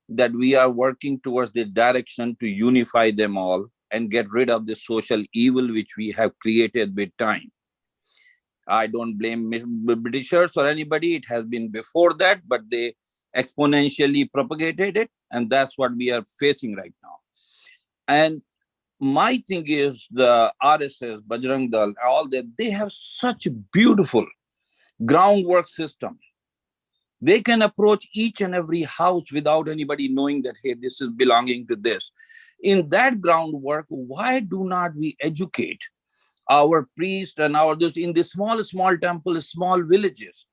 that we are working towards the direction to unify them all and get rid of the social evil which we have created with time. I don't blame Britishers or anybody. It has been before that, but they exponentially propagated it. And that's what we are facing right now. And my thing is the RSS, Bajrang Dal, all that, they have such a beautiful groundwork system. They can approach each and every house without anybody knowing that, hey, this is belonging to this. In that groundwork, why do not we educate our priests and those in the small temples, small villages,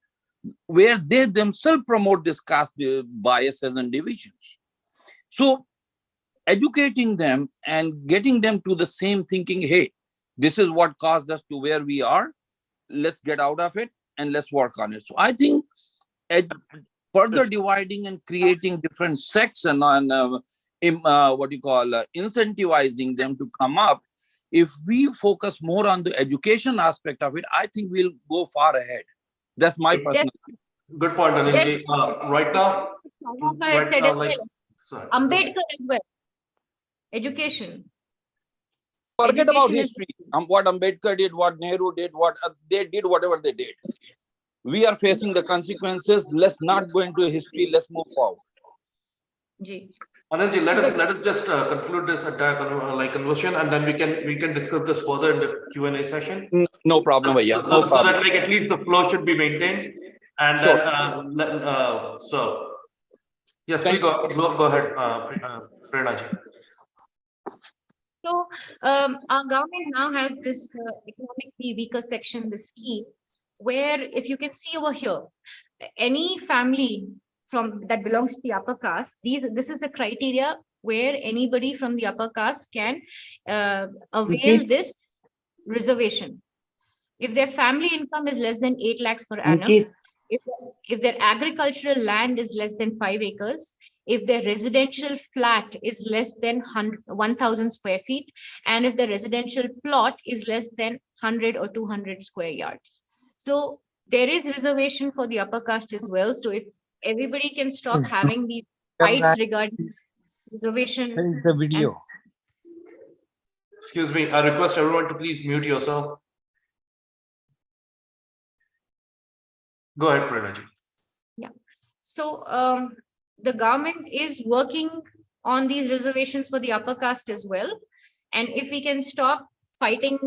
where they themselves promote this caste biases and divisions? So educating them and getting them to the same thinking, hey, this is what caused us to where we are. Let's get out of it and let's work on it. So I think further dividing and creating different sects and incentivizing them to come up, if we focus more on the education aspect of it, I think we'll go far ahead. That's my personal view. Good point, Anilji. Right now, sorry. Ambedkar as well. Education. Forget about history. What Ambedkar did, what Nehru did, what they did, whatever they did. We are facing the consequences. Let's not go into history. Let's move forward. Anilji, let us just conclude this entire conversation, and then we can discuss this further in the Q&A session. No problem, Bhaiya. So that at least the flow should be maintained. And sure. Then so yes, please go ahead, Prerna ji. So our government now has this economically weaker section, this scheme, where if you can see over here, any family that belongs to the upper caste, this is the criteria where anybody from the upper caste can avail this reservation. If their family income is less than 8 lakhs per annum, if their agricultural land is less than 5 acres, if their residential flat is less than 1,000 square feet, and if the residential plot is less than 100 or 200 square yards. So there is reservation for the upper caste as well. So if everybody can stop having these fights regarding reservation. The video. Excuse me, I request everyone to please mute yourself. Go ahead, Prerna ji. Yeah. So the government is working on these reservations for the upper caste as well. And if we can stop fighting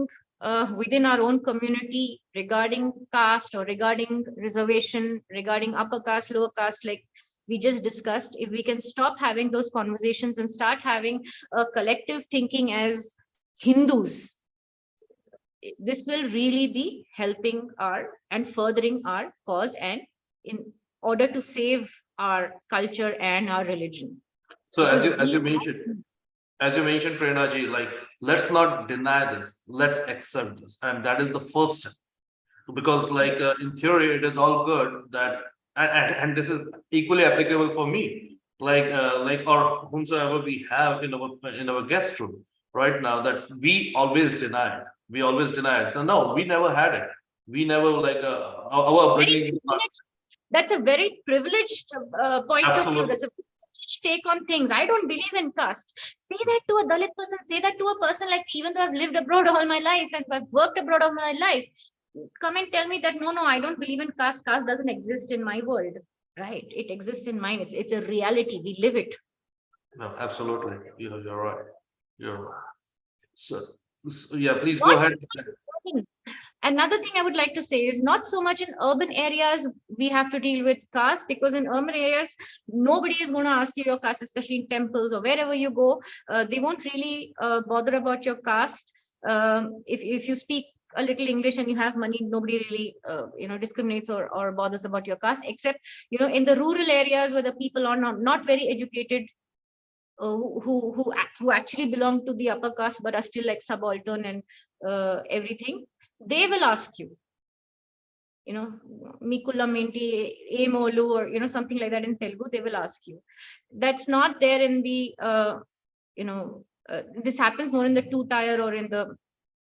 within our own community regarding caste or regarding reservation, regarding upper caste, lower caste, like we just discussed, if we can stop having those conversations and start having a collective thinking as Hindus, this will really be helping our and furthering our cause, and in order to save our culture and our religion. So Because as you mentioned, Prerna ji, like, let's not deny this, let's accept this, and that is the first step. Because like in theory, it is all good that, and this is equally applicable for me, like or whomsoever we have in our guest room right now, that we always deny it. We always deny it. No, we never had it. We never like our upbringing. That's a very privileged point Absolutely. of view. That's a privileged take on things. I don't believe in caste. Say that to a Dalit person. Say that to a person like, even though I've lived abroad all my life and I've worked abroad all my life, come and tell me that no, I don't believe in caste. Caste doesn't exist in my world, right? It exists in mine. It's a reality. We live it. No, absolutely. You're right. You're right. So yeah, please go ahead. Another thing I would like to say is, not so much in urban areas we have to deal with caste, because in urban areas nobody is going to ask you your caste, especially in temples or wherever you go. They won't really bother about your caste. If you speak a little English and you have money, nobody really discriminates or bothers about your caste, except in the rural areas where the people are not very educated, who actually belong to the upper caste but are still like subaltern and everything. They will ask you, Mikula Minti, Emolu, or something like that in Telugu. They will ask you. That's not there in the this happens more in the two-tier or in the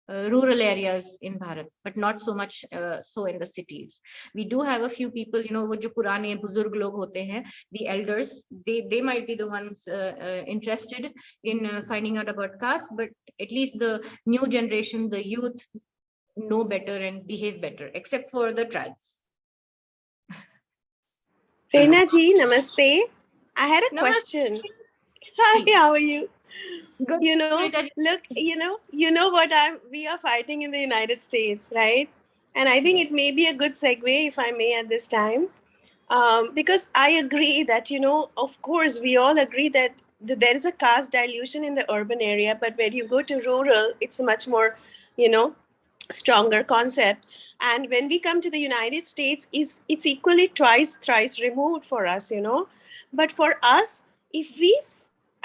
rural areas in Bharat, but not so much so in the cities. We do have a few people, wo jo purane buzurg log hote hain, the elders, they might be the ones interested in finding out about caste, but at least the new generation, the youth, know better and behave better, except for the tribes. Prerna ji, namaste. I had a question. Hi, how are you? Good. Look, what we are fighting in the United States, right? And I think it may be a good segue, if I may, at this time. Because I agree that, of course, we all agree that there is a caste dilution in the urban area, but when you go to rural, it's a much more, stronger concept. And when we come to the United States, it's equally thrice removed for us, But for us, if we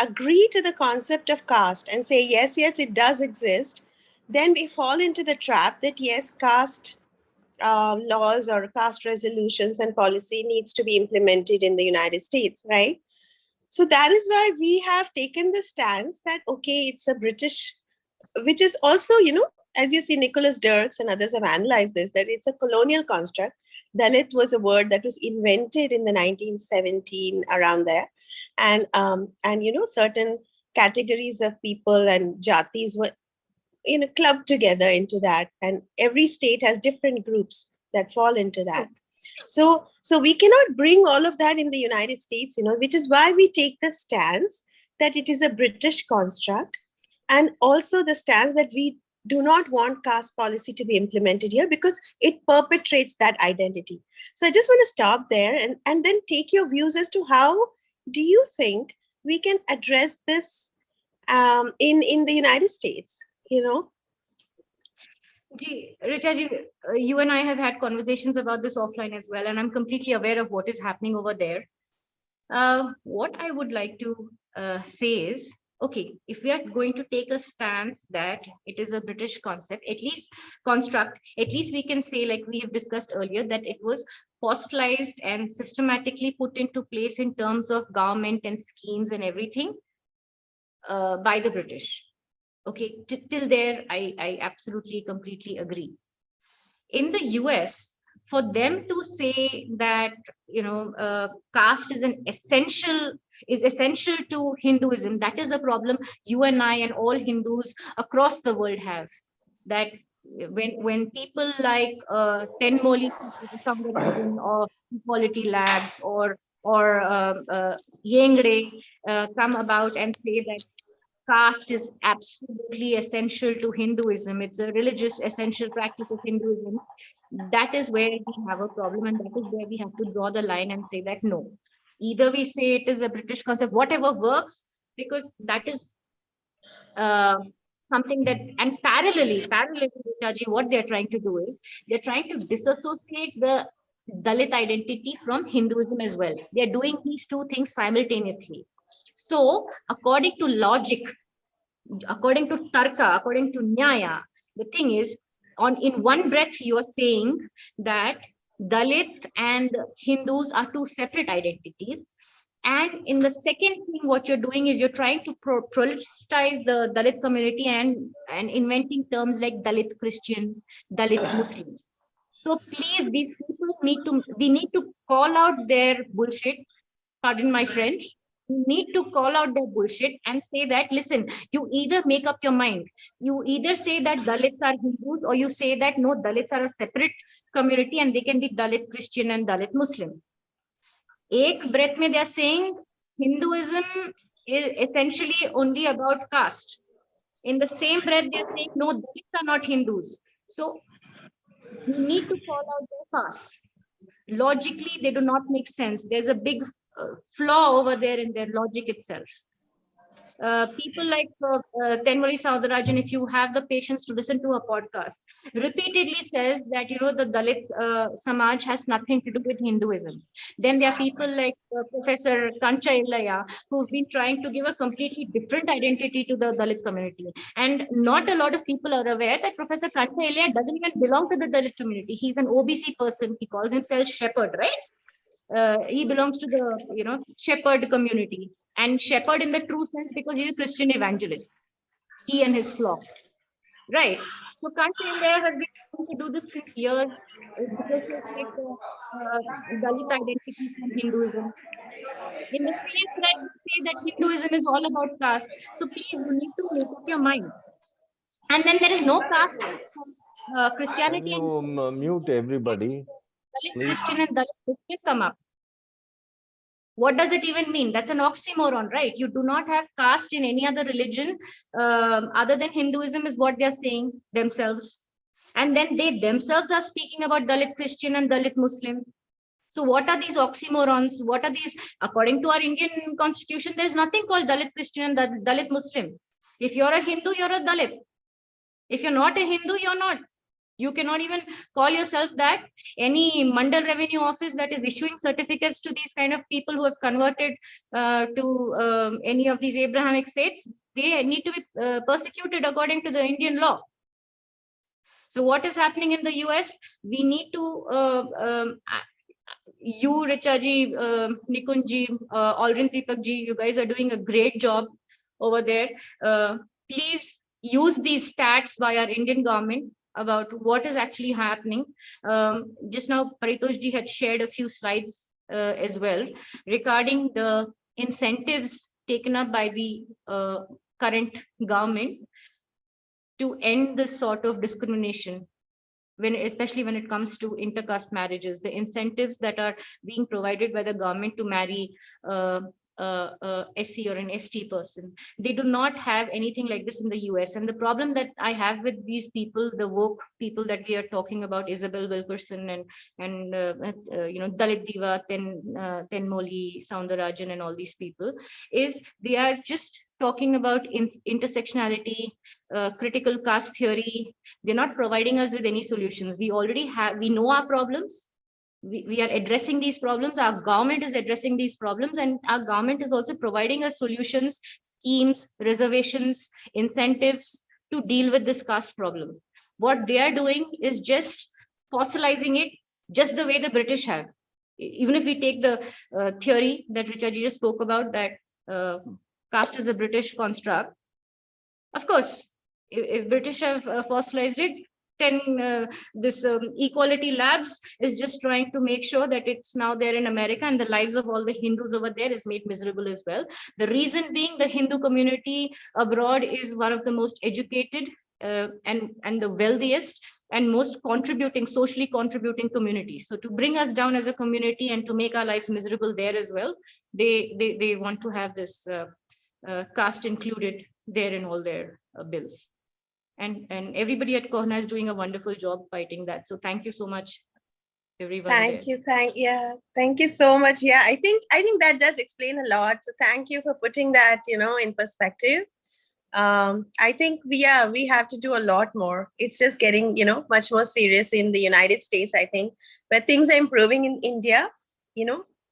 agree to the concept of caste and say, yes, it does exist, then we fall into the trap that, yes, caste laws or caste resolutions and policy needs to be implemented in the United States, right? So that is why we have taken the stance that, okay, it's a British, which is also, as you see, Nicholas Dirks and others have analyzed this, that it's a colonial construct. Dalit was a word that was invented in the 1917, around there. And certain categories of people and jatis were clubbed together into that, and every state has different groups that fall into that. So we cannot bring all of that in the United States, which is why we take the stance that it is a British construct, and also the stance that we do not want caste policy to be implemented here because it perpetrates that identity. So I just want to stop there and then take your views as to how do you think we can address this in the United States, Richa, you and I have had conversations about this offline as well, and I'm completely aware of what is happening over there. What I would like to say is, okay, if we are going to take a stance that it is a British concept, at least construct, at least we can say, like we have discussed earlier, that it was fossilized and systematically put into place in terms of government and schemes and everything by the British. Okay, till there, I absolutely, completely agree. In the US, for them to say that, caste is essential to Hinduism, that is a problem you and I and all Hindus across the world have. That when people like Tenmoli from the region, or Equality Labs, or Yengre come about and say that caste is absolutely essential to Hinduism, it's a religious essential practice of Hinduism, that is where we have a problem, and that is where we have to draw the line and say that no. Either we say it is a British concept, whatever works, because that is uh, something that, and parallelly, Rajaji, what they're trying to do is they're trying to disassociate the Dalit identity from Hinduism as well. They're doing these two things simultaneously. So, according to logic, according to Tarka, according to Nyaya, the thing is, in one breath, you are saying that Dalits and Hindus are two separate identities. And in the second thing, what you're doing is you're trying to proliferize the Dalit community and inventing terms like Dalit Christian, Dalit Muslim. So please, these people we need to call out their bullshit. Pardon my French. You need to call out their bullshit and say that, listen, you either make up your mind. You either say that Dalits are Hindus, or you say that no, Dalits are a separate community and they can be Dalit Christian and Dalit Muslim. Ek breath mein they are saying Hinduism is essentially only about caste. In the same breath, they are saying no, Dalits are not Hindus. So you need to call out their caste. Logically, they do not make sense. There's a big flaw over there in their logic itself. People like Tenwali Saudarajan, if you have the patience to listen to a podcast, repeatedly says that, the Dalit Samaj has nothing to do with Hinduism. Then there are people like Professor Panchayat, who've been trying to give a completely different identity to the Dalit community. And not a lot of people are aware that Professor Panchayat doesn't even belong to the Dalit community. He's an OBC person. He calls himself shepherd, right? He belongs to the, shepherd community. And shepherd in the true sense because he's a Christian evangelist, he and his flock, right? So Casteism has been trying to do this since years, disassociate Dalit identity from Hinduism. In the same breath, say that Hinduism is all about caste. So please, you need to make up your mind. And then there is no caste Christianity. Can you mute everybody? Dalit Christian and Dalit Christian come up. What does it even mean? That's an oxymoron, right? You do not have caste in any other religion other than Hinduism, is what they're saying themselves. And then they themselves are speaking about Dalit Christian and Dalit Muslim. So what are these oxymorons? What are these? According to our Indian constitution, there's nothing called Dalit Christian and Dalit Muslim. If you're a Hindu, you're a Dalit. If you're not a Hindu, you're not. You cannot even call yourself that. Any Mandal Revenue Office that is issuing certificates to these kind of people who have converted to any of these Abrahamic faiths, they need to be persecuted according to the Indian law. So what is happening in the US? We need to, you, Richaji, Nikunji, Alrin Deepakji, you guys are doing a great job over there. Please use these stats by our Indian government about what is actually happening. Just now, Paritoshji had shared a few slides as well regarding the incentives taken up by the current government to end this sort of discrimination, especially when it comes to intercaste marriages. The incentives that are being provided by the government to marry SC or an ST person, they do not have anything like this in the US. And the problem that I have with these people, the woke people that we are talking about, Isabel Wilkerson and Dalit Diva, Tenmoli Soundarajan and all these people, is they are just talking about intersectionality, critical caste theory. They're not providing us with any solutions. We know our problems. We are addressing these problems. Our government is addressing these problems, and our government is also providing us solutions, schemes, reservations, incentives to deal with this caste problem. What they are doing is just fossilizing it just the way the British have. Even if we take the theory that Richaji just spoke about, that caste is a British construct, of course, if British have fossilized it, then this Equality Labs is just trying to make sure that it's now there in America, and the lives of all the Hindus over there is made miserable as well. The reason being, the Hindu community abroad is one of the most educated and the wealthiest and most socially contributing communities. So to bring us down as a community and to make our lives miserable there as well, they want to have this caste included there in all their bills. And everybody at Kohna is doing a wonderful job fighting that. So thank you so much. everyone Thank there. you. Thank you so much. Yeah, I think that does explain a lot. So thank you for putting that, in perspective. I think we have to do a lot more. It's just getting, much more serious in the United States, I think, where things are improving in India,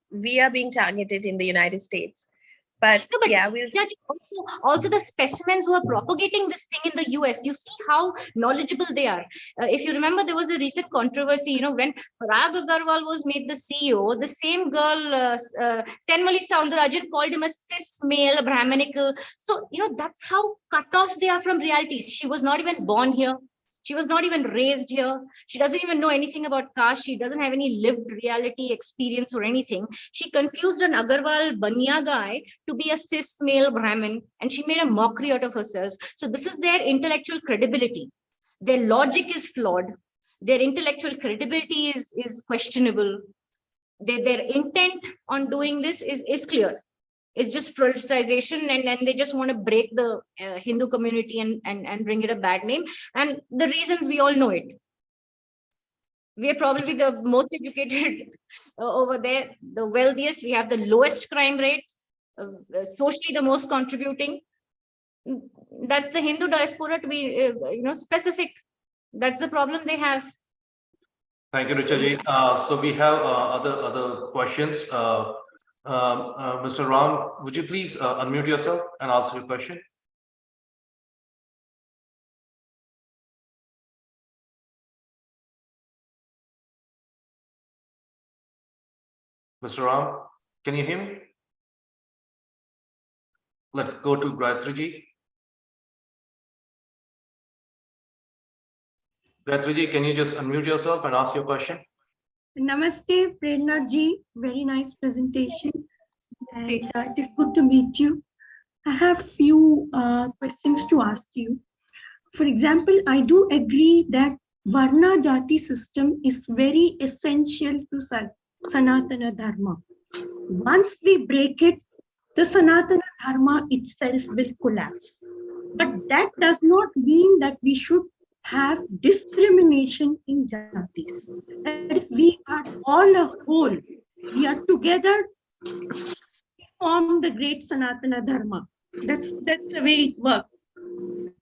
we are being targeted in the United States. But, No, but yeah, we'll. Judge, also the specimens who are propagating this thing in the US, you see how knowledgeable they are. If you remember, there was a recent controversy, when Parag Agarwal was made the CEO, the same girl, Tenmali Soundarajan, called him a cis male Brahminical. So, that's how cut off they are from realities. She was not even born here. She was not even raised here. She doesn't even know anything about caste. She doesn't have any lived reality experience or anything. She confused an Agarwal Bania guy to be a cis male Brahmin, and she made a mockery out of herself. So this is their intellectual credibility. Their logic is flawed. Their intellectual credibility is questionable. Their intent on doing this is clear. It's just politicization, and they just want to break the Hindu community and bring it a bad name. And the reasons, we all know it. We are probably the most educated over there, the wealthiest. We have the lowest crime rate, socially the most contributing. That's the Hindu diaspora, to be specific. That's the problem they have. Thank you, Richa. So we have other questions. Mr. Ram, would you please unmute yourself and ask your question? Mr. Ram, can you hear me? Let's go to Gayatri. Gayatri, can you just unmute yourself and ask your question? Namaste, Prerna ji. Very nice presentation. And it is good to meet you. I have few questions to ask you. For example, I do agree that Varna Jati system is very essential to Sanatana Dharma. Once we break it, the Sanatana Dharma itself will collapse. But that does not mean that we should have discrimination in jatis. That is, we are all a whole. We are together, we form the great Sanatana Dharma. That's the way it works.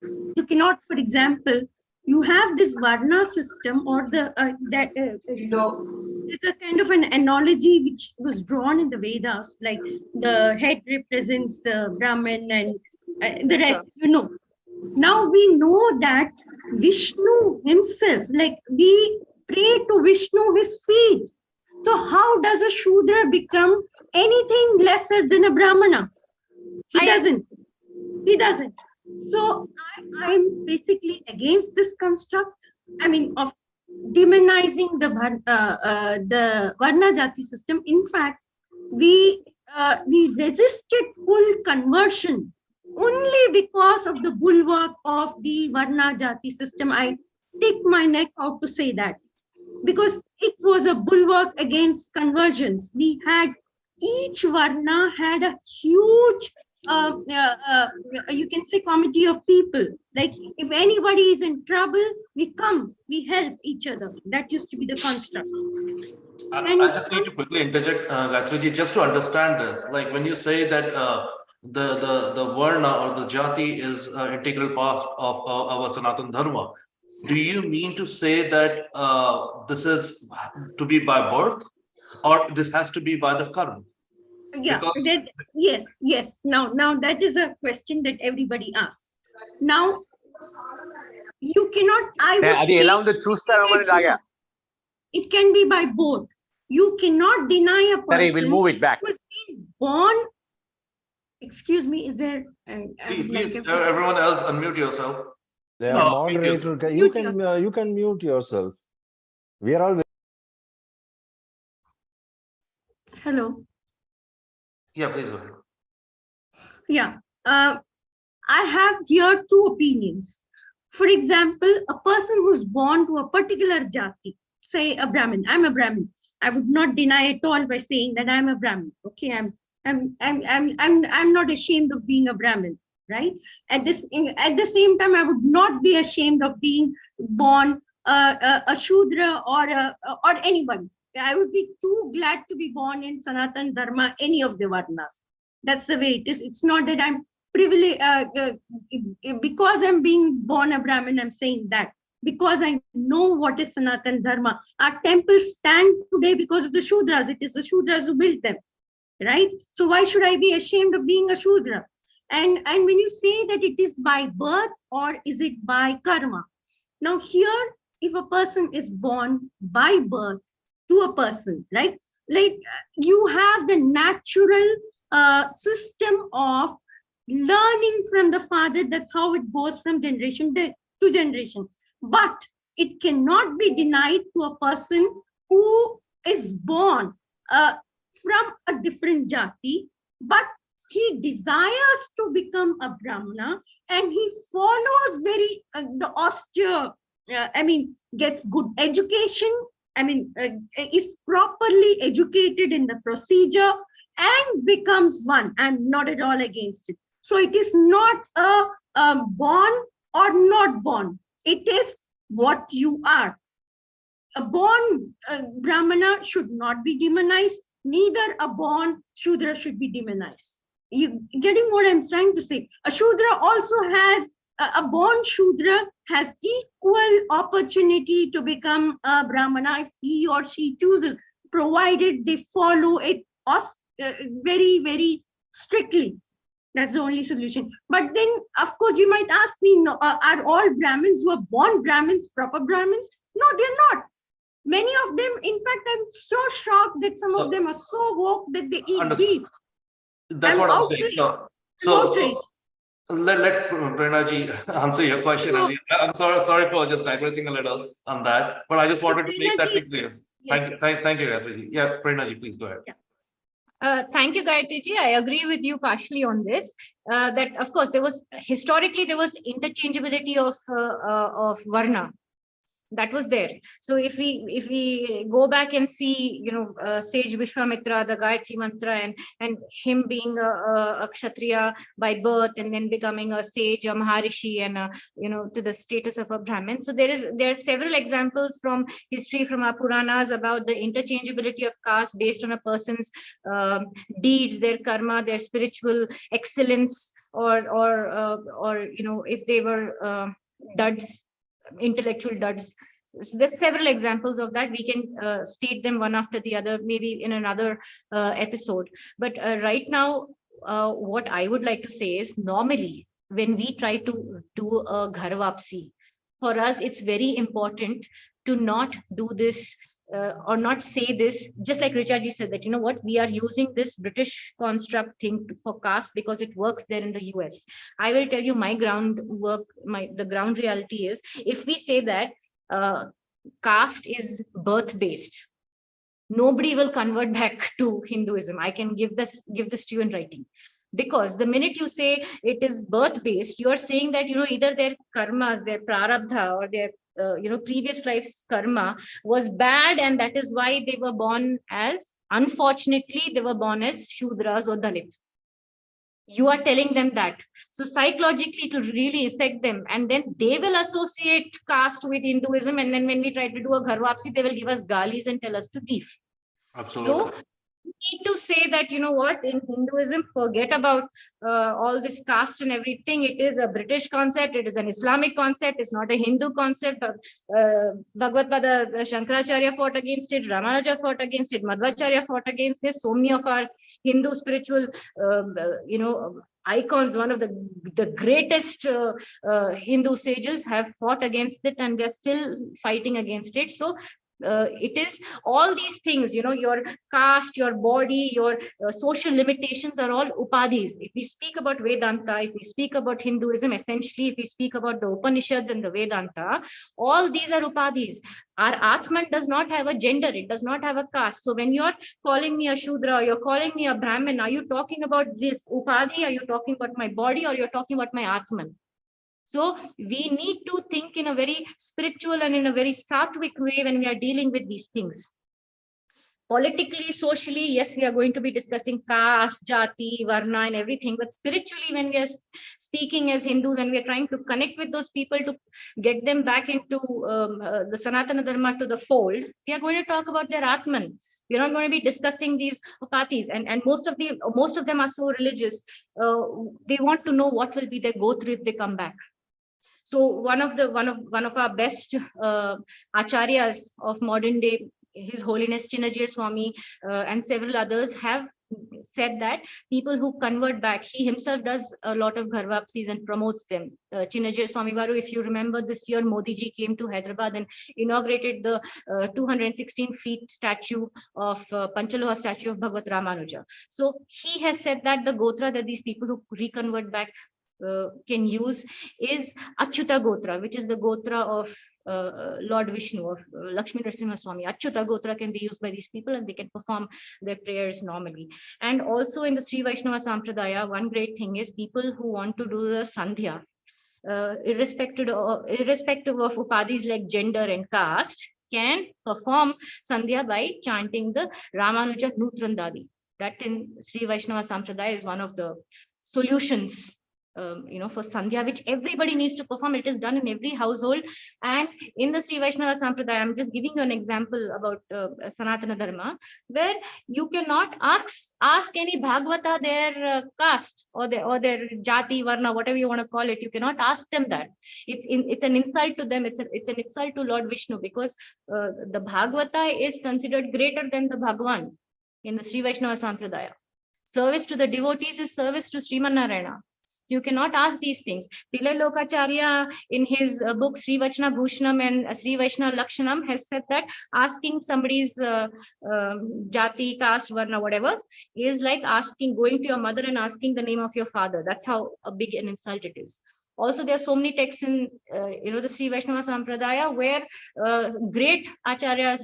You cannot, for example, you have this Varna system, or there's a kind of an analogy which was drawn in the Vedas, like the head represents the Brahmin and the rest, Now we know that Vishnu himself, like we pray to Vishnu his feet. So how does a Shudra become anything lesser than a Brahmana? He doesn't. So I'm basically against this construct. Of demonizing the Varna Jati system. In fact, we resisted full conversion only because of the bulwark of the Varna Jati system. I take my neck out to say that, because it was a bulwark against conversions. We had, each Varna had a huge, you can say, committee of people. Like, if anybody is in trouble, we come, we help each other. That used to be the construct. I just need to quickly interject, Gayatri, just to understand this. Like, when you say that the Varna or the Jati is an integral part of our Sanatana Dharma, do you mean to say that this is to be by birth, or this has to be by the karma? Yeah, yes. Now that is a question that everybody asks. Now, you cannot, I would say, it can be by both. You cannot deny a person. Sorry, we'll move it back. Who has been born. Excuse me, is there? Please, everyone else, unmute yourself. Moderator, you can mute yourself. We are all. Hello. Yeah, please go ahead. Yeah, I have here two opinions. For example, a person who's born to a particular jati, say a Brahmin. I'm a Brahmin. I would not deny at all by saying that I'm a Brahmin. Okay, I'm not ashamed of being a Brahmin, right? At the same time, I would not be ashamed of being born a Shudra or anybody. I would be too glad to be born in Sanatan Dharma, any of the Varnas. That's the way it is. It's not that I'm privileged, because I'm being born a Brahmin, I'm saying that. Because I know what is Sanatan Dharma. Our temples stand today because of the Shudras. It is the Shudras who built them, right? So why should I be ashamed of being a Shudra? And when you say that it is by birth or is it by karma? Now here, if a person is born by birth to a person, right? Like you have the natural system of learning from the father. That's how it goes from generation to generation. But it cannot be denied to a person who is born from a different jati, but he desires to become a Brahmana and he follows very the austere, gets good education, is properly educated in the procedure and becomes one. I'm not at all against it. So it is not a born or not born. It is what you are. A born Brahmana should not be demonized. Neither a born Shudra should be demonized. You getting what I'm trying to say? A Shudra also has, a born Shudra has equal opportunity to become a Brahmana if he or she chooses, provided they follow it very, very strictly. That's the only solution. But then, of course, you might ask me, no, are all Brahmins who are born Brahmins proper Brahmins? No, they're not. Many of them, in fact, I'm so shocked that some of them are so woke that they eat beef. That's what I'm saying. So let Prerna ji answer your question. So, I'm sorry for just digressing a little on that, but I just wanted to make that clear. Thank you, Gayatri. Yeah, Prerna ji, please go ahead. Yeah. Thank you, Gayatri ji. I agree with you partially on this. That of course there was historically interchangeability of varna. That was there. So if we go back and see, sage Vishwamitra, the Gayatri mantra, and him being a Kshatriya by birth and then becoming a sage, a Maharishi, and to the status of a Brahmin. So there are several examples from history, from our Puranas, about the interchangeability of caste based on a person's deeds, their karma, their spiritual excellence, or if they were duds, intellectual duds. So there's several examples of that. We can state them one after the other, maybe in another episode. But right now, what I would like to say is, normally when we try to do a ghar wapsi, for us it's very important to not do this or not say this, just like Richardji said, that we are using this British construct thing for caste because it works there in the US. I will tell you my groundwork, the ground reality is, if we say that caste is birth based, nobody will convert back to Hinduism. I can give this to you in writing. Because the minute you say it is birth based, you are saying that either their karmas, their prarabdha, or their previous life's karma was bad, and that is why they were born as, unfortunately, they were born as Shudras or Dalits. You are telling them that. So psychologically, it will really affect them. And then they will associate caste with Hinduism. And then when we try to do a ghar wapsi, they will give us galis and tell us to leave. Absolutely. So we need to say that, in Hinduism, forget about all this caste and everything. It is a British concept. It is an Islamic concept. It's not a Hindu concept. Bhagavad Pada Shankaracharya fought against it. Ramanuja fought against it. Madhvacharya fought against this. So many of our Hindu spiritual, icons, one of the greatest Hindu sages have fought against it, and they're still fighting against it. So it is all these things, your caste, your body, your social limitations are all upadhis. If we speak about Vedanta, if we speak about Hinduism, essentially, if we speak about the Upanishads and the Vedanta, all these are upadhis. Our Atman does not have a gender, it does not have a caste. So when you're calling me a Shudra, or you're calling me a Brahmin, are you talking about this upadhi? Are you talking about my body, or you're talking about my Atman? So we need to think in a very spiritual and in a very sattvic way when we are dealing with these things. Politically, socially, yes, we are going to be discussing caste, jati, varna, and everything. But spiritually, when we are speaking as Hindus and we are trying to connect with those people to get them back into the Sanatana Dharma to the fold, we are going to talk about their Atman. We're not going to be discussing these upatis, and most of them are so religious. They want to know what will be their gotra if they come back. So one of our best acharyas of modern day, His Holiness Chinnajir Swami, and several others have said that people who convert back, he himself does a lot of gharvapsis and promotes them. Chinnajir Swami Varu, if you remember, this year Modi ji came to Hyderabad and inaugurated the 216 feet statue of Panchaloha statue of Bhagavad Ramanuja. So he has said that the gotra that these people who reconvert back can use is Achyuta Gotra, which is the Gotra of Lord Vishnu, of Lakshmi Narasimha Swami. Achyuta Gotra can be used by these people and they can perform their prayers normally. And also in the Sri Vaishnava Sampradaya, one great thing is people who want to do the Sandhya, irrespective of upadhis like gender and caste, can perform Sandhya by chanting the Ramanuja Nutrandadi. That in Sri Vaishnava Sampradaya is one of the solutions for Sandhya, which everybody needs to perform. It is done in every household. And in the Sri Vaishnava Sampradaya, I'm just giving you an example about Sanatana Dharma, where you cannot ask any Bhagavata their caste or their jati, varna, whatever you want to call it. You cannot ask them that. It's an insult to them. It's an insult to Lord Vishnu, because the Bhagavata is considered greater than the Bhagavan in the Sri Vaishnava Sampradaya. Service to the devotees is service to Sriman Narayana. You cannot ask these things. Pillai Lokacharya, in his book Sri Vachna Bhushanam and Sri Vaishna Lakshanam, has said that asking somebody's jati, caste, varna, whatever, is like going to your mother and asking the name of your father. That's how big an insult it is. Also, there are so many texts in the Sri Vaishnava Sampradaya where great acharyas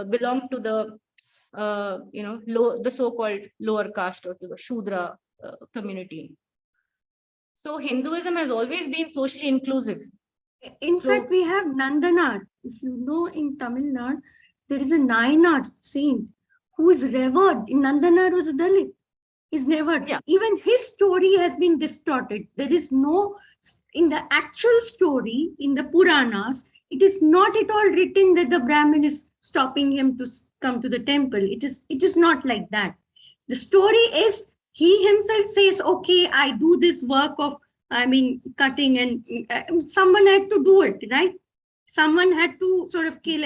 belong to the the so-called lower caste or to the Shudra community. So Hinduism has always been socially inclusive. In fact, we have Nandanar. If you know, in Tamil Nadu, there is a Nayanar saint who is revered. In Nandanar was a Dalit. He's revered. Yeah. Even his story has been distorted. There is no, in the actual story, in the Puranas, it is not at all written that the Brahmin is stopping him to come to the temple. It is not like that. The story is, he himself says, okay, I do this work of, cutting, and someone had to do it, right? Someone had to sort of kill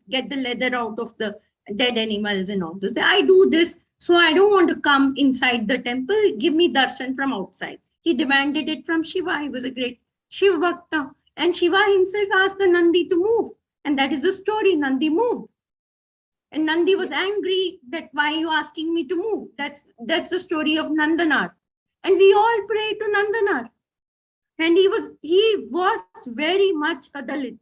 get the leather out of the dead animals and all this. I do this, so I don't want to come inside the temple. Give me darshan from outside. He demanded it from Shiva. He was a great Shiva Bhakta. And Shiva himself asked the Nandi to move. And that is the story. Nandi moved. And Nandi was angry that why are you asking me to move? That's the story of Nandanar. And we all pray to Nandanar. And he was very much a Dalit.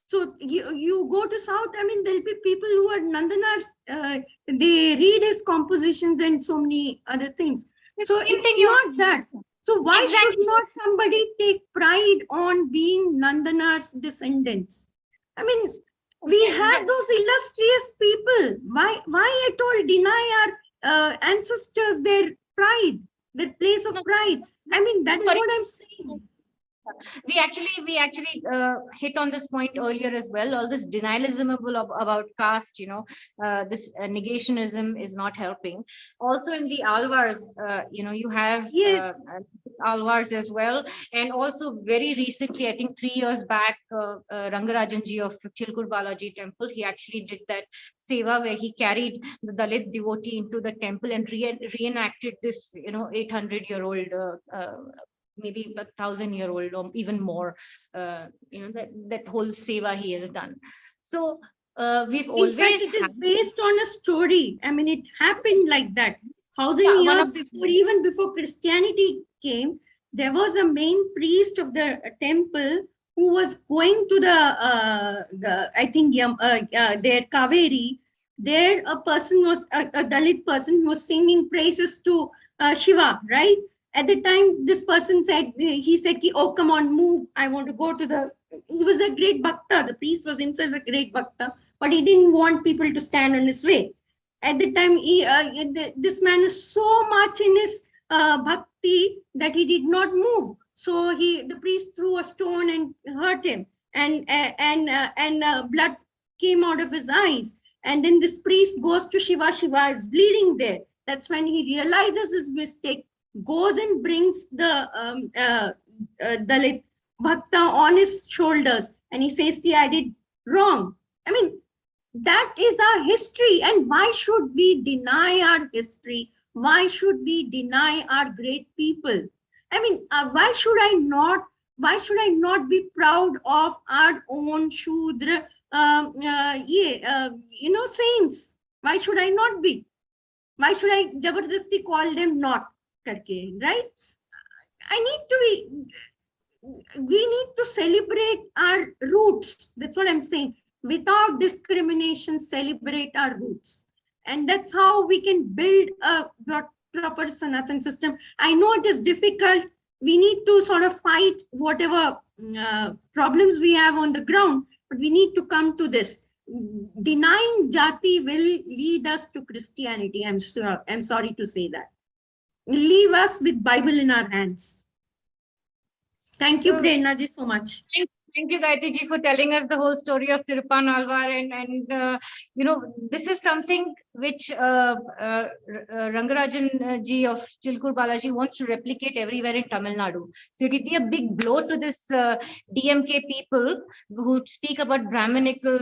So you go to South, there'll be people who are Nandanars, they read his compositions and so many other things. So it's not that. So why should not somebody take pride on being Nandanar's descendants? We have those illustrious people. Why at all deny our ancestors their pride, their place of pride? That is what I'm saying. We actually hit on this point earlier as well. All this denialism about caste, this negationism is not helping. Also in the Alvars, you have Alvars as well. And also very recently, I think 3 years back, Rangarajanji of Chilkur Balaji temple, he actually did that seva where he carried the Dalit devotee into the temple and reenacted this, 800-year-old maybe 1,000-year-old or even more, that whole seva he has done. So we've always... In fact, it is based on a story. It happened like that. 1,000 years before, even before Christianity came, there was a main priest of the temple who was going to their Kaveri. There a person was, a Dalit person was singing praises to Shiva, right? At the time, this person said, he said, oh, come on, move. I want to go to the, he was a great bhakta. The priest was himself a great bhakta, but he didn't want people to stand on his way. At the time, this man is so much in his bhakti that he did not move. So the priest threw a stone and hurt him, and blood came out of his eyes. And then this priest goes to Shiva. Shiva is bleeding there. That's when he realizes his mistake, goes and brings the Dalit Bhakta on his shoulders, and he says, see, I did wrong. I mean, that is our history. And why should we deny our history? Why should we deny our great people? I mean, why should I not be proud of our own Shudra, saints? Why should I not be? Why should I jabardasti call them not? Right? We need to celebrate our roots. That's what I'm saying. Without discrimination, celebrate our roots. And that's how we can build a proper Sanatan system. I know it is difficult. We need to sort of fight whatever problems we have on the ground, but we need to come to this. Denying jati will lead us to Christianity. I'm sorry to say that. Leave us with Bible in our hands. Thank you, Prerna ji, so much. Thank you, Gayatri ji, for telling us the whole story of Tirupan Alvar. And this is something which Rangarajan ji of Chilkur Balaji wants to replicate everywhere in Tamil Nadu. So it will be a big blow to this DMK people who speak about Brahminical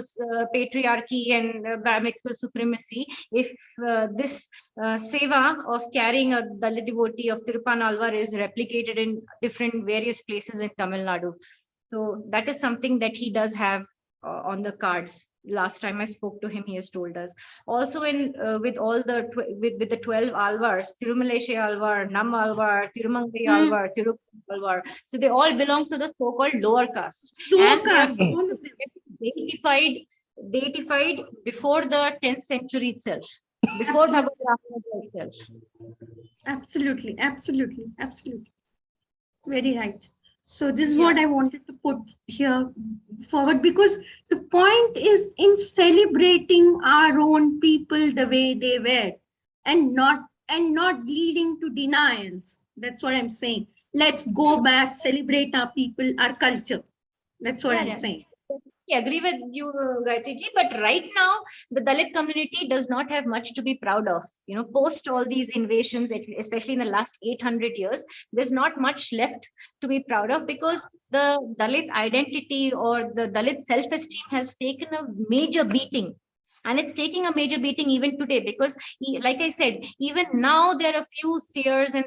patriarchy and Brahminical supremacy. If this seva of carrying a Dalit devotee of Tirupan Alvar is replicated in different various places in Tamil Nadu. So that is something that he does have on the cards. Last time I spoke to him, he has told us. Also, with the 12 alvars, Tirumaleshe Alvar, Nam Alvar, Tirumangai Alvar, Tirupan Alvar. So they all belong to the so-called lower caste. And they are deified before the 10th century itself, before Bhagavad Ramayana itself. Absolutely. Very right. So this is what I wanted to put here forward, because the point is in celebrating our own people the way they were, and not leading to denials. That's what I'm saying. Let's go back, celebrate our people, our culture. That's what I'm saying. I agree with you, Gayatri ji, but right now the Dalit community does not have much to be proud of. Post all these invasions, especially in the last 800 years, there's not much left to be proud of, because the Dalit identity or the Dalit self-esteem has taken a major beating. And it's taking a major beating even today, because, like I said, even now there are a few seers and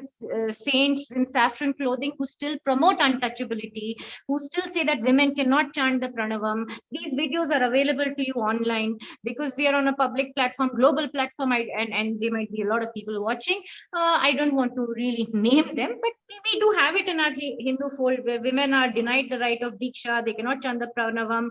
saints in saffron clothing who still promote untouchability, who still say that women cannot chant the pranavam. These videos are available to you online, because we are on a public platform, global platform, and there might be a lot of people watching. I don't want to really name them, but we do have it in our Hindu fold, where women are denied the right of Diksha. They cannot chant the pranavam.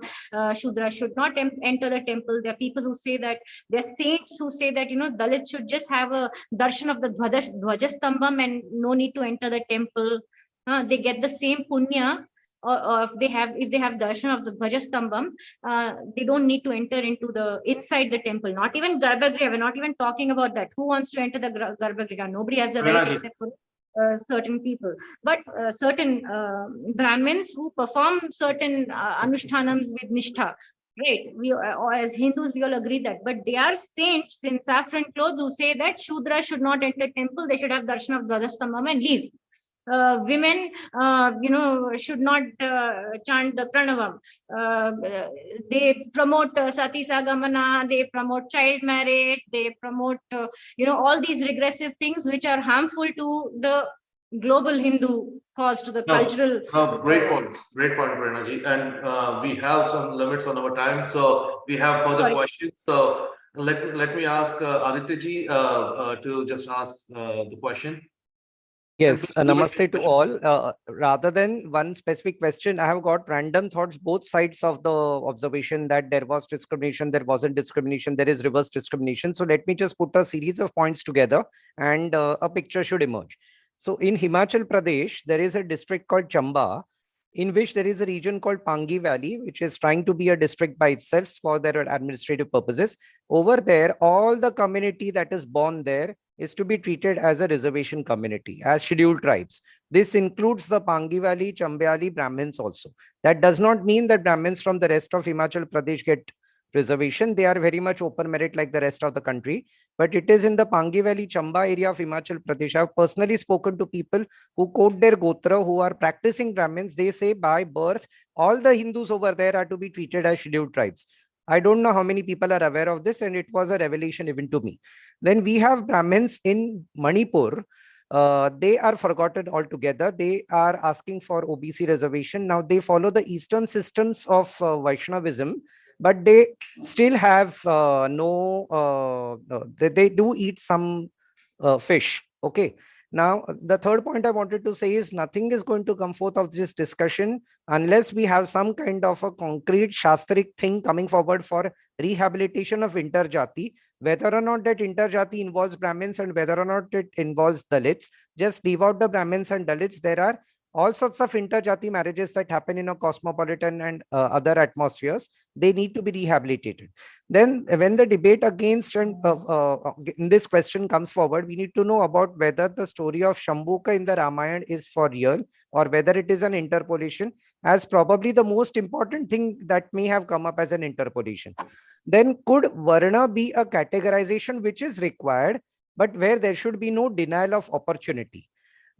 Shudra should not enter the temple. There are people who say that, there are saints who say that Dalits should just have a darshan of the Dhwajastambham and no need to enter the temple. They get the same punya, or if they have darshan of the Dhwajastambham, they don't need to enter inside the temple. Not even Garbhagriha. We're not even talking about that. Who wants to enter the Garbhagriha? Nobody has the right except for certain people. But certain Brahmins who perform certain anushtanams with nishtha. Right, or as Hindus, we all agree that, but they are saints in saffron clothes who say that Shudra should not enter temple. They should have darshan of Dhwajastambham and leave. Women, should not chant the pranavam. They promote sati sagamana. They promote child marriage. They promote, all these regressive things which are harmful to the global Hindu cause, to the cultural. No, great point, Prerna ji. And we have some limits on our time, so we have further questions. So let me ask Aditya ji to just ask the question. Yes, namaste to all. Rather than one specific question, I have got random thoughts, both sides of the observation that there was discrimination, there wasn't discrimination, there is reverse discrimination. So let me just put a series of points together and a picture should emerge. So in Himachal Pradesh, there is a district called Chamba, in which there is a region called Pangi Valley, which is trying to be a district by itself for their administrative purposes. Over there, all the community that is born there is to be treated as a reservation community, as scheduled tribes. This includes the Pangi Valley, Chambayali Brahmins also. That does not mean that Brahmins from the rest of Himachal Pradesh get reservation. They are very much open merit like the rest of the country. But it is in the Pangi Valley, Chamba area of Himachal Pradesh. I have personally spoken to people who quote their Gotra, who are practicing Brahmins. They say by birth, all the Hindus over there are to be treated as scheduled tribes. I don't know how many people are aware of this, and it was a revelation even to me. Then we have Brahmins in Manipur. They are forgotten altogether. They are asking for OBC reservation. Now they follow the Eastern systems of Vaishnavism, but they still have they do eat some fish. Okay. Now, the third point I wanted to say is nothing is going to come forth of this discussion unless we have some kind of a concrete Shastric thing coming forward for rehabilitation of interjati, whether or not that interjati involves Brahmins and whether or not it involves Dalits. Just leave out the Brahmins and Dalits. There are all sorts of interjati marriages that happen in a cosmopolitan and other atmospheres. They need to be rehabilitated. Then when the debate against and in this question comes forward, we need to know about whether the story of Shambhuka in the Ramayana is for real or whether it is an interpolation, as probably the most important thing that may have come up as an interpolation. Then could Varna be a categorization which is required, but where there should be no denial of opportunity?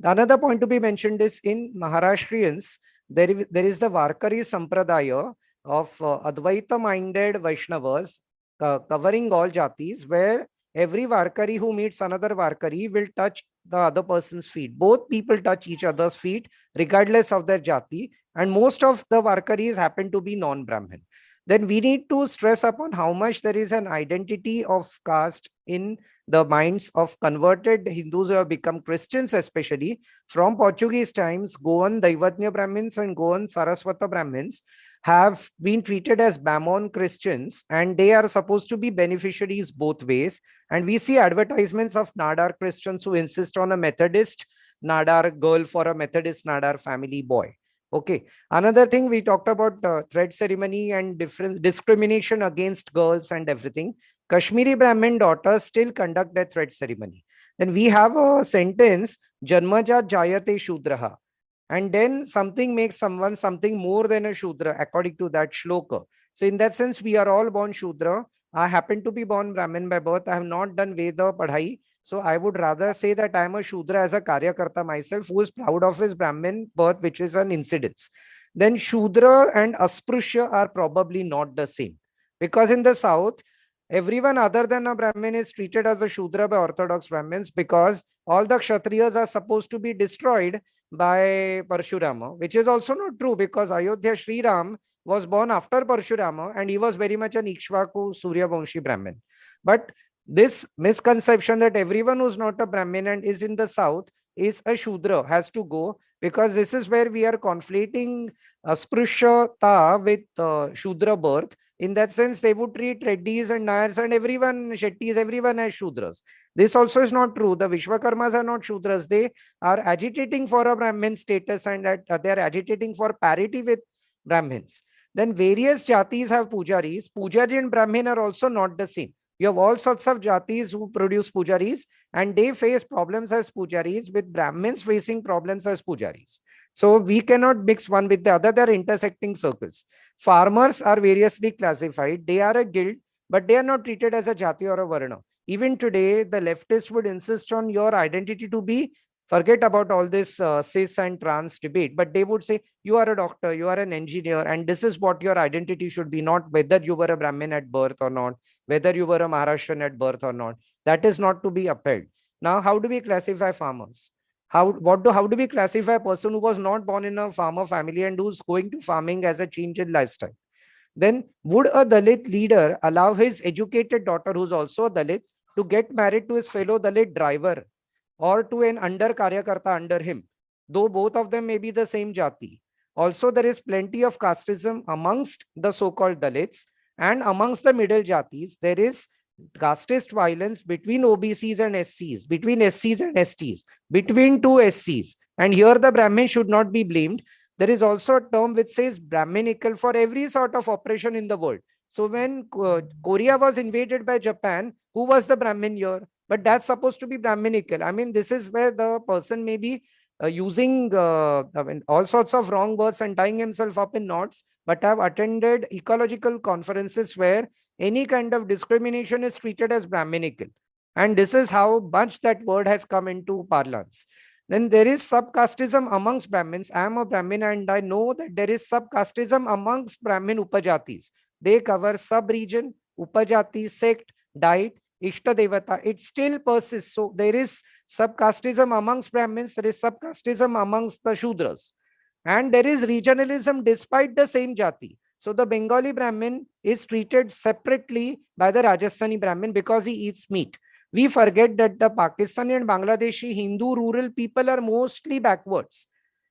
Another point to be mentioned is in Maharashtrians, there is the Varkari Sampradaya of Advaita-minded Vaishnavas covering all jatis, where every Varkari who meets another Varkari will touch the other person's feet. Both people touch each other's feet regardless of their jati, and most of the Varkaris happen to be non-Brahmin. Then we need to stress upon how much there is an identity of caste in the minds of converted Hindus who have become Christians, especially from Portuguese times. Goan Daivatnya Brahmins and Goan Saraswata Brahmins have been treated as Bamon Christians, and they are supposed to be beneficiaries both ways. And we see advertisements of Nadar Christians who insist on a Methodist Nadar girl for a Methodist Nadar family boy. Okay. Another thing, we talked about thread ceremony and different discrimination against girls and everything. Kashmiri Brahmin daughters still conduct their thread ceremony. Then we have a sentence, Janmaja Jayate Shudraha. And then something makes someone something more than a Shudra according to that shloka. So in that sense, we are all born Shudra. I happen to be born Brahmin by birth. I have not done Veda Padhai. So I would rather say that I am a Shudra as a Karyakarta myself who is proud of his Brahmin birth, which is an incidence. Then Shudra and Asprusha are probably not the same. Because in the South, everyone other than a Brahmin is treated as a Shudra by Orthodox Brahmins, because all the Kshatriyas are supposed to be destroyed by Parshurama, which is also not true, because Ayodhya Shri Ram was born after Parshurama and he was very much an Ikshvaku Surya Vamshi Brahmin. But this misconception that everyone who's not a Brahmin and is in the South is a Shudra has to go, because this is where we are conflating Sprushata with Shudra birth. In that sense, they would treat Reddis and Nayars and everyone, Shettis, everyone as Shudras. This also is not true. The Vishwakarmas are not Shudras. They are agitating for a Brahmin status, and that they are agitating for parity with Brahmins. Then various jatis have pujaris. Pujari and Brahmin are also not the same. You have all sorts of jatis who produce pujaris, and they face problems as pujaris, with Brahmins facing problems as pujaris. So we cannot mix one with the other. They are intersecting circles. Farmers are variously classified. They are a guild, but they are not treated as a jati or a varna. Even today, the leftists would insist on your identity to be, forget about all this cis and trans debate, but they would say you are a doctor, you are an engineer, and this is what your identity should be, not whether you were a Brahmin at birth or not, whether you were a Maharashtrian at birth or not. That is not to be upheld. Now, how do we classify farmers? How do we classify a person who was not born in a farmer family and who's going to farming as a change in lifestyle? Then would a Dalit leader allow his educated daughter, who's also a Dalit, to get married to his fellow Dalit driver or to an under Karyakarta under him, though both of them may be the same jati? Also, there is plenty of casteism amongst the so-called Dalits, and amongst the middle jatis, there is casteist violence between OBCs and SCs, between SCs and STs, between two SCs. And here the Brahmin should not be blamed. There is also a term which says Brahminical for every sort of oppression in the world. So when Korea was invaded by Japan, who was the Brahmin here? But that's supposed to be Brahminical. I mean, this is where the person may be using all sorts of wrong words and tying himself up in knots. But I've attended ecological conferences where any kind of discrimination is treated as Brahminical. And this is how much that word has come into parlance. Then there is subcasteism amongst Brahmins. I am a Brahmin and I know that there is subcasteism amongst Brahmin Upajatis. They cover sub-region, Upajati, sect, diet, Ishta Devata. It still persists. So there is subcasteism amongst Brahmins, there is subcasteism amongst the Shudras. And there is regionalism despite the same jati. So the Bengali Brahmin is treated separately by the Rajasthani Brahmin because he eats meat. We forget that the Pakistani and Bangladeshi Hindu rural people are mostly backwards.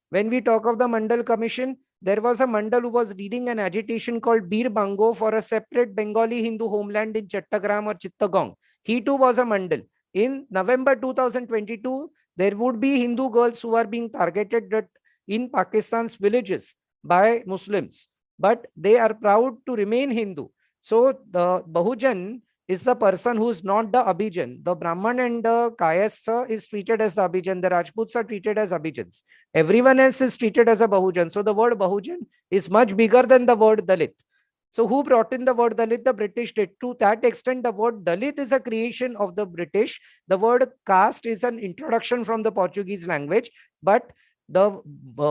When we talk of the Mandal Commission, there was a Mandal who was leading an agitation called Bir Bango for a separate Bengali Hindu homeland in Chattagram or Chittagong. He too was a Mandal. In November 2022, there would be Hindu girls who are being targeted in Pakistan's villages by Muslims, but they are proud to remain Hindu. So the Bahujan is the person who is not the Abhijan. The Brahman and the Kayasa is treated as the Abhijan. The Rajputs are treated as Abhijans. Everyone else is treated as a Bahujan. So the word Bahujan is much bigger than the word Dalit. So who brought in the word Dalit? The British did. To that extent, the word Dalit is a creation of the British. The word caste is an introduction from the Portuguese language. But the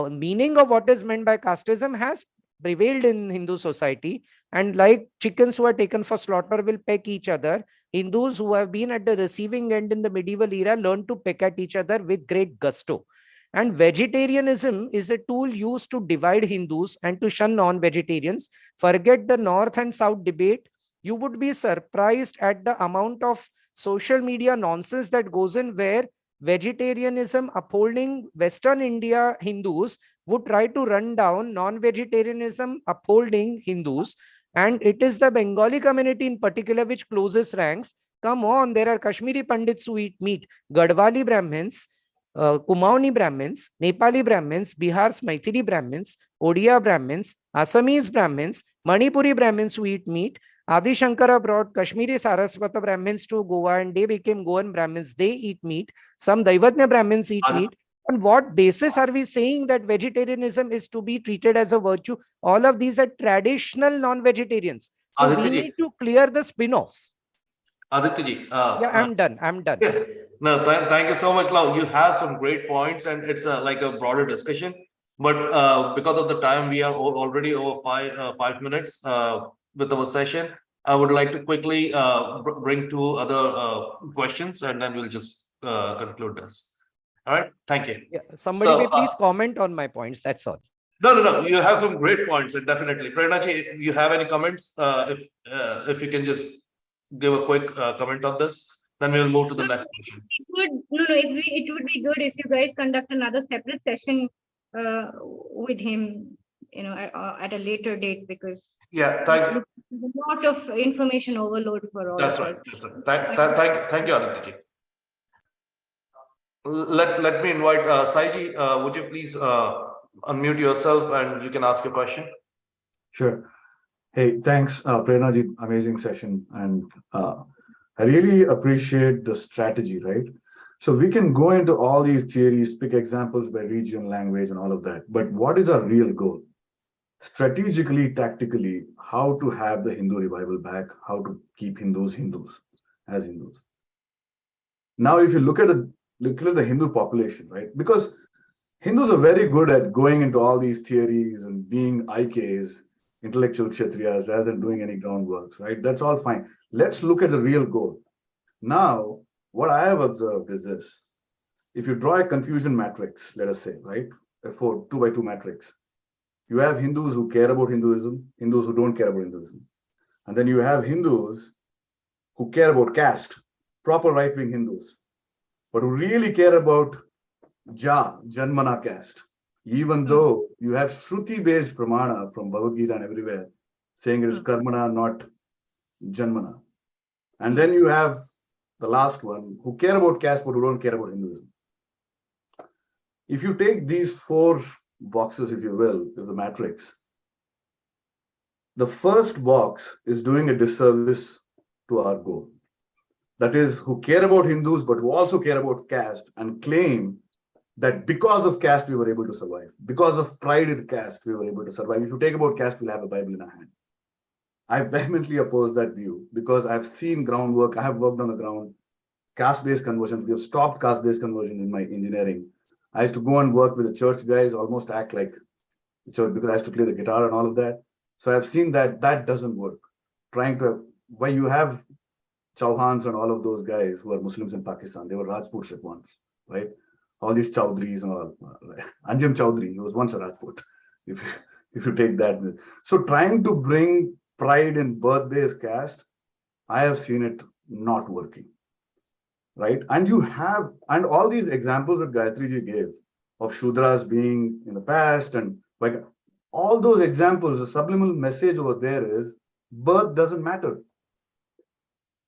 meaning of what is meant by casteism has prevailed in Hindu society, and like chickens who are taken for slaughter will peck each other, Hindus who have been at the receiving end in the medieval era learn to peck at each other with great gusto. And vegetarianism is a tool used to divide Hindus and to shun non-vegetarians. Forget the North and South debate. You would be surprised at the amount of social media nonsense that goes in where vegetarianism upholding Western India Hindus would try to run down non-vegetarianism upholding Hindus. And it is the Bengali community in particular which closes ranks. Come on, there are Kashmiri Pandits who eat meat, Gadwali Brahmins, Kumaoni Brahmins, Nepali Brahmins, Bihar's Maithili Brahmins, Odia Brahmins, Assamese Brahmins, Manipuri Brahmins who eat meat. Adi Shankara brought Kashmiri Saraswata Brahmins to Goa and they became Goan Brahmins. They eat meat. Some Daivatnya Brahmins eat meat. On what basis are we saying that vegetarianism is to be treated as a virtue? All of these are traditional non-vegetarians. So we need to clear the spin-offs. Aditya, yeah, I'm done. No, thank you so much, Lau. You have some great points and it's like a broader discussion. But because of the time, we are already over 5 minutes with our session. I would like to quickly bring two other questions and then we'll just conclude this. All right, thank you. Yeah, somebody may please comment on my points. That's all. No. You have some great points, and definitely, Prerna ji, you have any comments? If you can just give a quick comment on this, then we will move to the next question. It would be good if you guys conduct another separate session with him, at a later date, because thank you. A lot of information overload for all. That's right. Thank you, Aditya ji. Let me invite Saiji. Would you please unmute yourself and you can ask your question? Sure. Hey, thanks, Prerna ji. Amazing session, and I really appreciate the strategy, right? So we can go into all these theories, pick examples by region, language, and all of that. But what is our real goal? Strategically, tactically, how to have the Hindu revival back, how to keep Hindus as Hindus. Now, if you look at the Hindu population, right? Because Hindus are very good at going into all these theories and being IKs, intellectual Kshatriyas, rather than doing any groundworks, right? That's all fine. Let's look at the real goal. Now, what I have observed is this. If you draw a confusion matrix, let us say, right? A 2x2 matrix. You have Hindus who care about Hinduism, Hindus who don't care about Hinduism. And then you have Hindus who care about caste, proper right-wing Hindus, but who really care about Janmana caste, even though you have Shruti-based pramana from Bhagavad Gita and everywhere saying it is karmana, not Janmana. And then you have the last one, who care about caste but who don't care about Hinduism. If you take these 4 boxes, if you will, of the matrix, the first box is doing a disservice to our goal. That is, who care about Hindus but who also care about caste and claim that because of caste we were able to survive. Because of pride in caste we were able to survive. If you take about caste, we'll have a Bible in our hand. I vehemently oppose that view because I've seen groundwork. I have worked on the ground, caste-based conversions. We have stopped caste-based conversion in my engineering. I used to go and work with the church guys, almost act like the church because I used to play the guitar and all of that. So I've seen that that doesn't work. Trying to, why you have Chauhans and all of those guys who are Muslims in Pakistan, they were Rajputs at once, right? All these Chaudhrys and all. Anjem Chaudhry, he was once a Rajput, if you take that. So trying to bring pride in birth-based caste, I have seen it not working, right? And you have, and all these examples that Gayatri ji gave of Shudras being in the past, and like all those examples, the subliminal message over there is birth doesn't matter.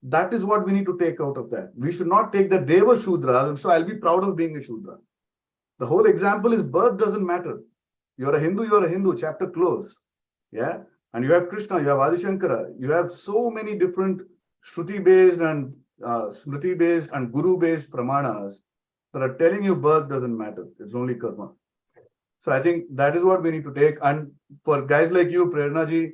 That is what we need to take out of that. We should not take that they were Shudras, and so I'll be proud of being a Shudra. The whole example is birth doesn't matter. You're a Hindu, chapter close. Yeah. And you have Krishna, you have Adi Shankara, you have so many different Shruti-based and Smriti-based and Guru-based pramanas that are telling you birth doesn't matter. It's only karma. So I think that is what we need to take. And for guys like you, Prerna ji,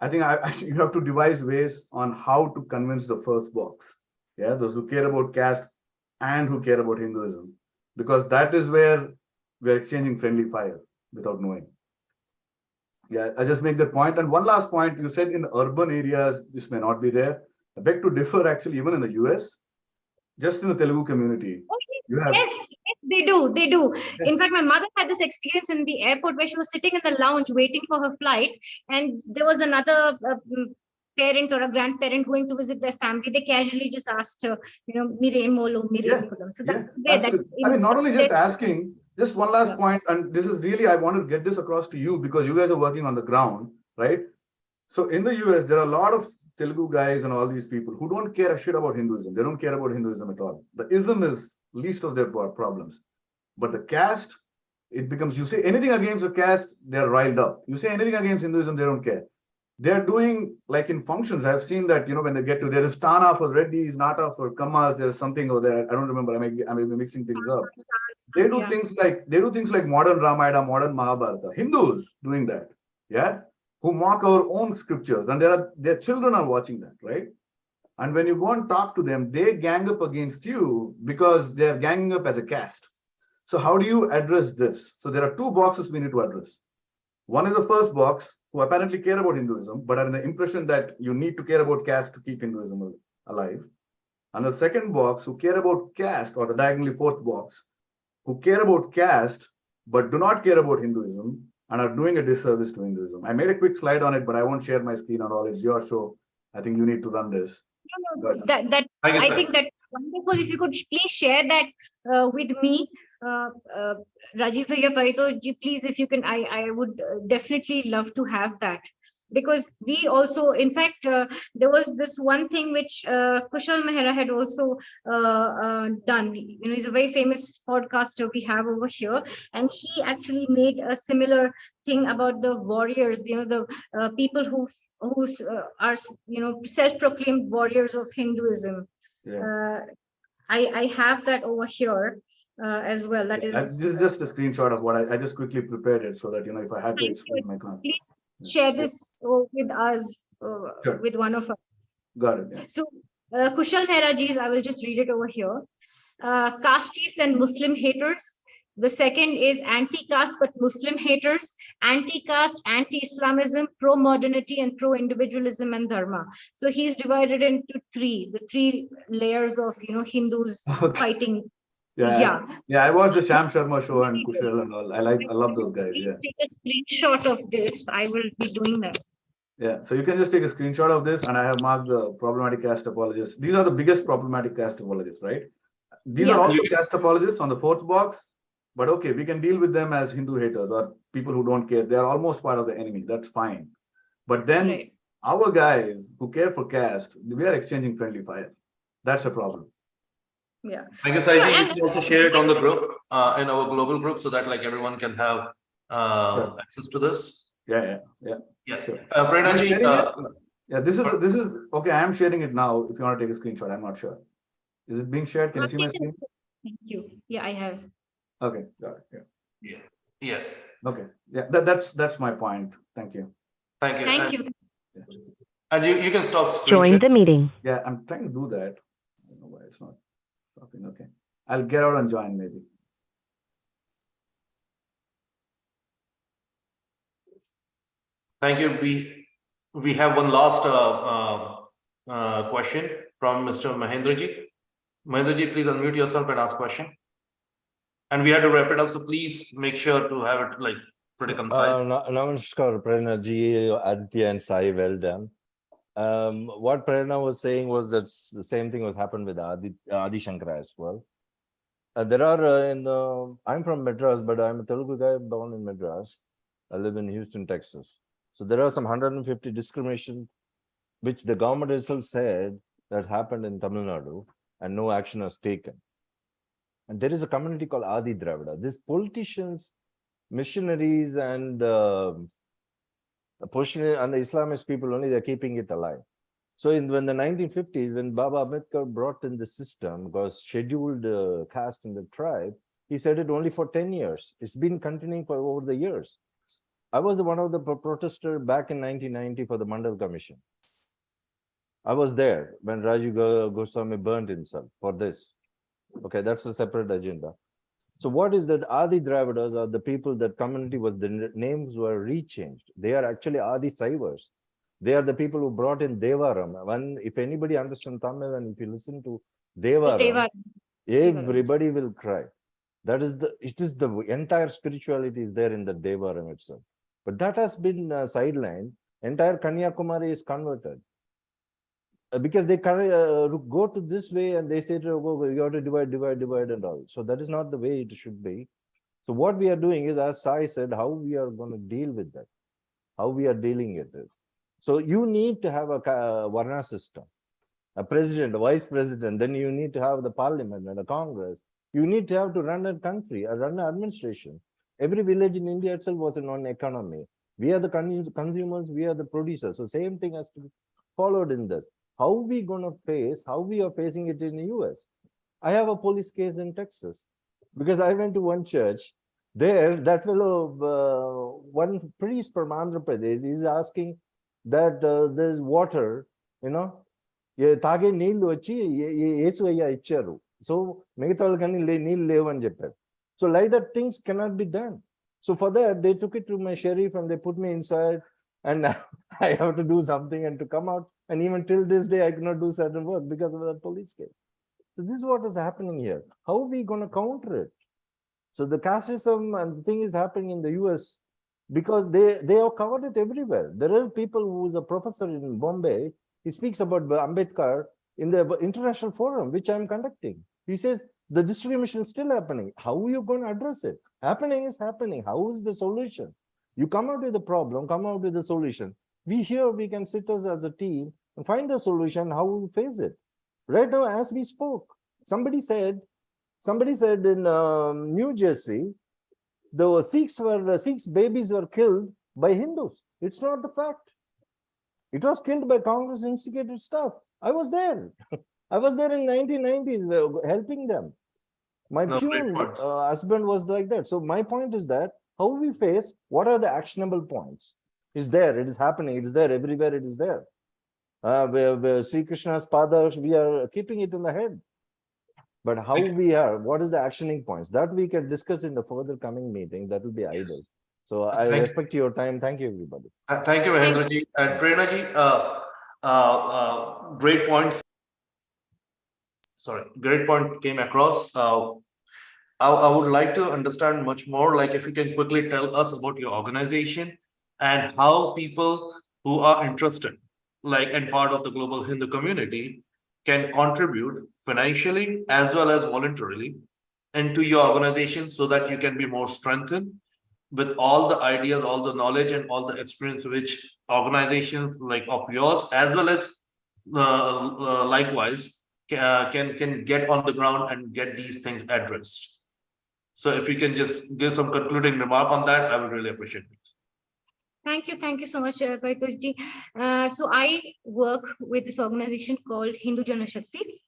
I think you have to devise ways on how to convince the first box. Yeah, those who care about caste and who care about Hinduism, because that is where we're exchanging friendly fire without knowing. Yeah, I just make that point. And one last point, you said in urban areas, this may not be there. I beg to differ, actually, even in the US, just in the Telugu community. You have, yes, they do. Yeah. In fact, my mother had this experience in the airport where she was sitting in the lounge waiting for her flight. And there was another parent or a grandparent going to visit their family. They casually just asked her, Mire Molo, Mire Kulam. So I mean, not only just asking, just one last point, and this is really, I want to get this across to you because you guys are working on the ground, right? So in the US, there are a lot of Telugu guys and all these people who don't care a shit about Hinduism. They don't care about Hinduism at all. The ism is least of their problems. But the caste, it becomes, you say anything against the caste, they're riled up. You say anything against Hinduism, they don't care. They're doing, like in functions, I've seen that, when they get to, there is Tana for Reddys, Nata for Kamas, there's something over there. I don't remember, I may be mixing things up. They do things like modern Ramayana, modern Mahabharata. Hindus doing that, yeah, who mock our own scriptures, and their children are watching that, right? And when you go and talk to them, they gang up against you because they're ganging up as a caste. So how do you address this? So there are 2 boxes we need to address. One is the first box, who apparently care about Hinduism, but are in the impression that you need to care about caste to keep Hinduism alive. And the second box, who care about caste, or the diagonally 4th box, who care about caste, but do not care about Hinduism and are doing a disservice to Hinduism. I made a quick slide on it, but I won't share my screen at all. It's your show. I think you need to run this. No, I think that's wonderful. If you could please share that with me, Rajiv Bhaiya Parito, please, if you can, I would definitely love to have that. Because we also, in fact, there was this one thing which Kushal Mehra had also done. He's a very famous podcaster we have over here, and he actually made a similar thing about the warriors. The people who are self-proclaimed warriors of Hinduism. Yeah. I have that over here as well. That is just a screenshot of what I just quickly prepared it so that if I had to explain my class. Share this with us, Sure. with one of us. Got it. Yeah. So, Kushal Mehra ji's, I will just read it over here. Casteist and Muslim haters. The second is anti-caste but Muslim haters, anti-caste, anti-Islamism, pro-modernity, and pro-individualism and dharma. So he's divided into 3, the 3 layers of Hindus fighting. Yeah. I watched the Sham Sharma show and Kushal and all. I love those guys. Yeah. Take a screenshot of this. I will be doing that. Yeah. So you can just take a screenshot of this, and I have marked the problematic caste apologists. These are the biggest problematic caste apologists, right? These are also caste apologists on the 4th box, but okay, we can deal with them as Hindu haters or people who don't care. They are almost part of the enemy. That's fine. But then Our guys who care for caste, we are exchanging friendly fire. That's a problem. Yeah. I guess I think you can also share it on the group, in our global group, so that like everyone can have access to this. Yeah. Sure. Am I sharing it? Yeah, this is okay. I am sharing it now. If you want to take a screenshot, I'm not sure. Is it being shared? Can you see my screen? Thank you. Yeah, I have. Okay, got it. Yeah. Okay. Yeah, that's my point. Thank you. Thank you. Thank you. And you can stop Join the meeting. Yeah, I'm trying to do that. I don't know why it's not stopping. Okay. I'll get out and join maybe. Thank you. We have one last question from Mr. Mahendraji. Mahendraji, please unmute yourself and ask question. And we had to wrap it up, so please make sure to have it like pretty concise. Namaskar, Prerna ji, Aditya and Sai, well done. What Prerna was saying was that the same thing was happened with Adi Shankara as well. There are I'm from Madras, but I'm a Telugu guy born in Madras. I live in Houston, Texas. So there are some 150 discrimination, which the government itself said that happened in Tamil Nadu, and no action was taken. And there is a community called Adi Dravida. These politicians, missionaries, and the Islamist people only, they're keeping it alive. So when the 1950s, when Baba Ambedkar brought in the system, because scheduled caste in the tribe, he said it only for 10 years. It's been continuing for over the years. I was one of the protesters back in 1990 for the Mandal Commission. I was there when Rajiv Goswami burned himself for this. Okay, that's a separate agenda. So what is that? Adi Dravidas are the people that community was, the names were rechanged. They are actually Adi Saivas. They are the people who brought in Devaram. If anybody understands Tamil and if you listen to Devaram, everybody will cry. It is the entire spirituality is there in the Devaram itself. But that has been sidelined. Entire Kanyakumari is converted. Because they go to this way and they say, you have to divide and all. So that is not the way it should be. So what we are doing is, as Sai said, how we are going to deal with that, how we are dealing with it. So you need to have a Varna system, a president, a vice president, then you need to have the parliament and a Congress. You need to have to run a country, run an administration. Every village in India itself was an economy. We are the consumers, we are the producers. So same thing has to be followed in this. How we going to face, how we are facing it in the US? I have a police case in Texas because I went to one church there. That fellow, one priest from Andhra Pradesh is asking that there's water, so so like that things cannot be done. So for that, they took it to my sheriff and they put me inside, and I have to do something and to come out. And even till this day, I cannot do certain work because of that police case. So this is what is happening here. How are we going to counter it? So the casteism and the thing is happening in the US because they have covered it everywhere. There are people who is a professor in Bombay. He speaks about Ambedkar in the international forum, which I'm conducting. He says, the discrimination is still happening. How are you going to address it? Happening is happening. How is the solution? You come out with the problem, come out with the solution. We can sit as a team and find the solution, how we face it. Right now, as we spoke, somebody said in New Jersey, the six babies were killed by Hindus. It's not the fact. It was killed by Congress instigated stuff. I was there. I was there in 1990s helping them. My husband was like that. So my point is that how we face, what are the actionable points? Is there, it is happening, it is there, everywhere it is there. Where Sri Krishna's pada, we are keeping it in the head. But how we are, what is the actioning points? That we can discuss in the further coming meeting. That will be ideal. So I respect your time. Thank you, everybody. Thank you, Mahendraji. And Prerna ji, great points. Sorry, great point came across. I would like to understand much more, like if you can quickly tell us about your organization and how people who are interested, like and part of the global Hindu community, can contribute financially as well as voluntarily into your organization so that you can be more strengthened with all the ideas, all the knowledge, and all the experience which organizations like of yours, as well as likewise, can get on the ground and get these things addressed. So if you can just give some concluding remark on that, I would really appreciate it. Thank you so much, Paitushji. So I work with this organization called Hindu Jana Shakti,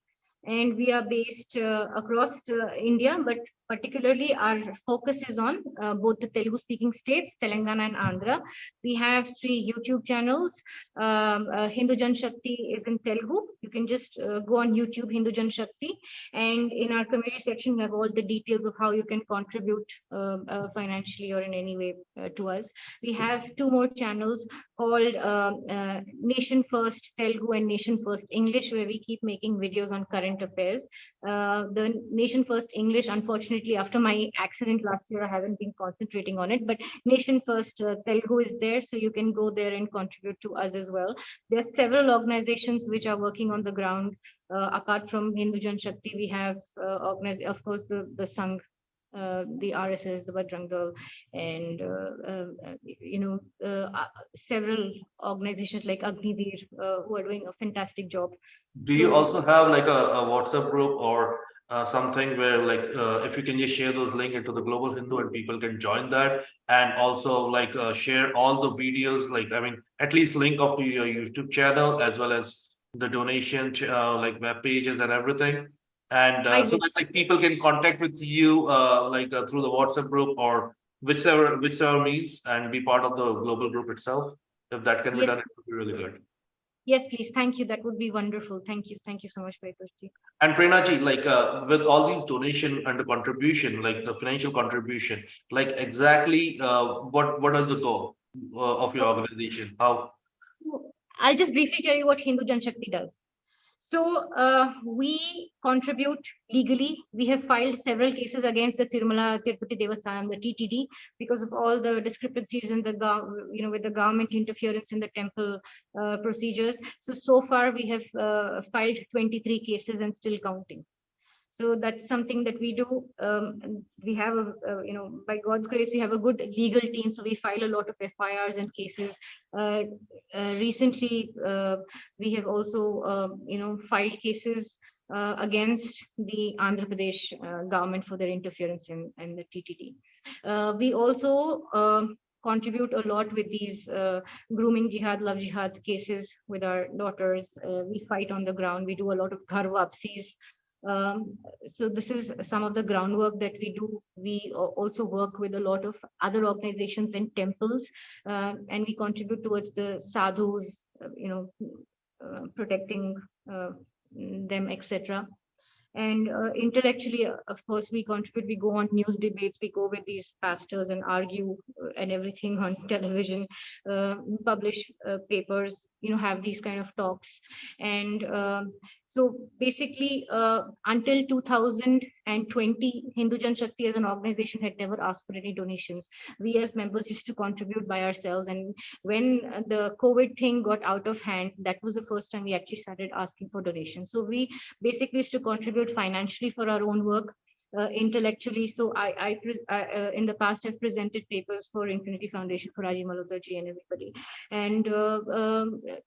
and we are based across India, but particularly our focus is on both the Telugu speaking states, Telangana and Andhra. We have 3 YouTube channels. Hindu Jan Shakti is in Telugu. You can just go on YouTube, Hindu Jan Shakti, and in our community section we have all the details of how you can contribute financially or in any way to us. We have 2 more channels called Nation First Telugu and Nation First English, where we keep making videos on current affairs. The Nation First English, unfortunately, after my accident last year, I haven't been concentrating on it, but Nation First Telugu is there, so you can go there and contribute to us as well. There are several organizations which are working on the ground. Apart from Hindu Jan Shakti, we have organized, of course, the Sangh, the RSS, the Bajrang Dal, and several organizations like Agniveer who are doing a fantastic job. Do you also have like a WhatsApp group or something where like if you can just share those links into the Global Hindu and people can join that, and also like share all the videos, like I mean at least link up to your YouTube channel as well as the donation like web pages and everything, and so that like people can contact with you through the WhatsApp group or whichever means, and be part of the global group itself. If that can be done, it would be really good. Yes, please. Thank you. That would be wonderful. Thank you. Thank you so much, Paitushji. And Prerna ji, like with all these donation and the contribution, like the financial contribution, like exactly what is the goal of your organization? How? I'll just briefly tell you what Hindu Jan Shakti does. So we contribute legally. We have filed several cases against the Tirumala Tirupati Devasthanam, the TTD, because of all the discrepancies in the with the government interference in the temple procedures. So far we have filed 23 cases and still counting. So that's something that we do. We have by God's grace, we have a good legal team. So we file a lot of FIRs and cases. Recently, we have also, filed cases against the Andhra Pradesh government for their interference in the TTD. We also contribute a lot with these grooming jihad, love jihad cases with our daughters. We fight on the ground. We do a lot of ghar wapsis. So this is some of the groundwork that we do. We also work with a lot of other organizations and temples, and we contribute towards the sadhus, protecting them, etc. And intellectually, of course, we contribute. We go on news debates. We go with these pastors and argue and everything on television, publish papers, have these kind of talks. And so basically, until 2020, Hindu Jan Shakti as an organization had never asked for any donations. We as members used to contribute by ourselves. And when the COVID thing got out of hand, that was the first time we actually started asking for donations. So we basically used to contribute financially for our own work, intellectually. So I in the past have presented papers for Infinity Foundation for Raji Malhotraji and everybody. And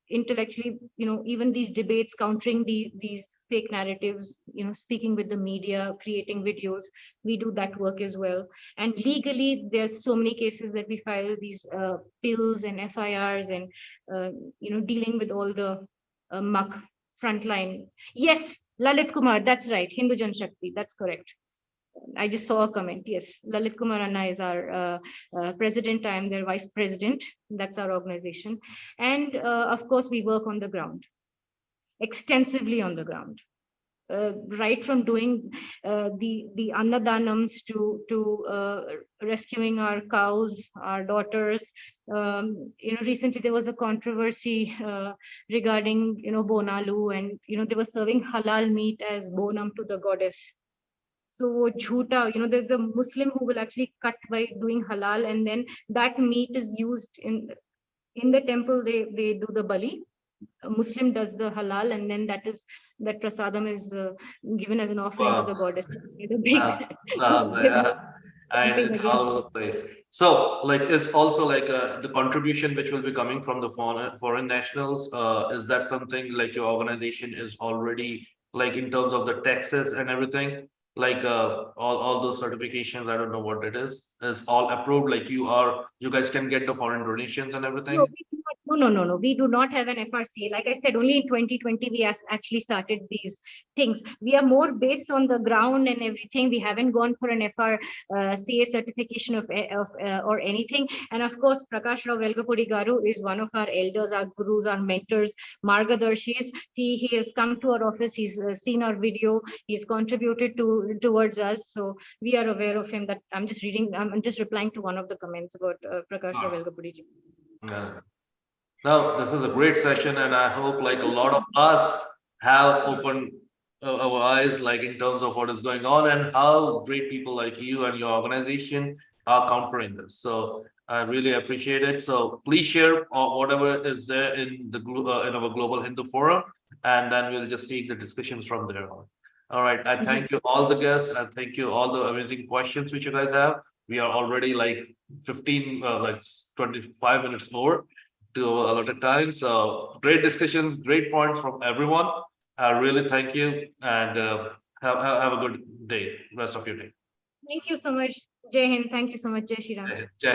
intellectually, even these debates, countering these fake narratives, speaking with the media, creating videos, we do that work as well. And legally, there's so many cases that we file, these pills and FIRs, and dealing with all the muck frontline. Yes, Lalit Kumar, that's right. Hindu Jan Shakti, that's correct. I just saw a comment. Yes, Lalit Kumar Anna is our president. I am their vice president. That's our organization. And of course, we work on the ground, extensively on the ground. Right from doing the annadanams to rescuing our cows, our daughters. Recently there was a controversy regarding Bonalu, and they were serving halal meat as bonum to the goddess. So jhuta, there's a Muslim who will actually cut by doing halal, and then that meat is used in the temple. They do the bali. A Muslim does the halal, and then that prasadam is given as an offering to the goddess. and it's all over the place. So, like, it's also like the contribution which will be coming from the foreign nationals. Is that something like your organization is already like in terms of the taxes and everything? Like all those certifications, I don't know what it is all approved. Like you guys can get the foreign donations and everything. No. We do not have an FRCA. Like I said, only in 2020 we actually started these things. We are more based on the ground and everything. We haven't gone for an FRCA certification of or anything. And of course, Prakash Rao Velgapudi Garu is one of our elders, our gurus, our mentors, Margadarshis. He has come to our office. He's seen our video. He's contributed towards us. So we are aware of him. That I'm just replying to one of the comments about Prakash Rao Velgapudi ji. Yeah. Now, this is a great session, and I hope like a lot of us have opened our eyes, like in terms of what is going on and how great people like you and your organization are countering this. So I really appreciate it. So please share whatever is there in the in our Global Hindu Forum, and then we'll just take the discussions from there on. All right. I thank you all the guests. I thank you all the amazing questions which you guys have. We are already like 25 minutes over to a lot of time. So great discussions, great points from everyone. I really thank you, and have a good day, rest of your day. Thank you so much, Jai Hind. Thank you so much, Jai Shri Ram. Jai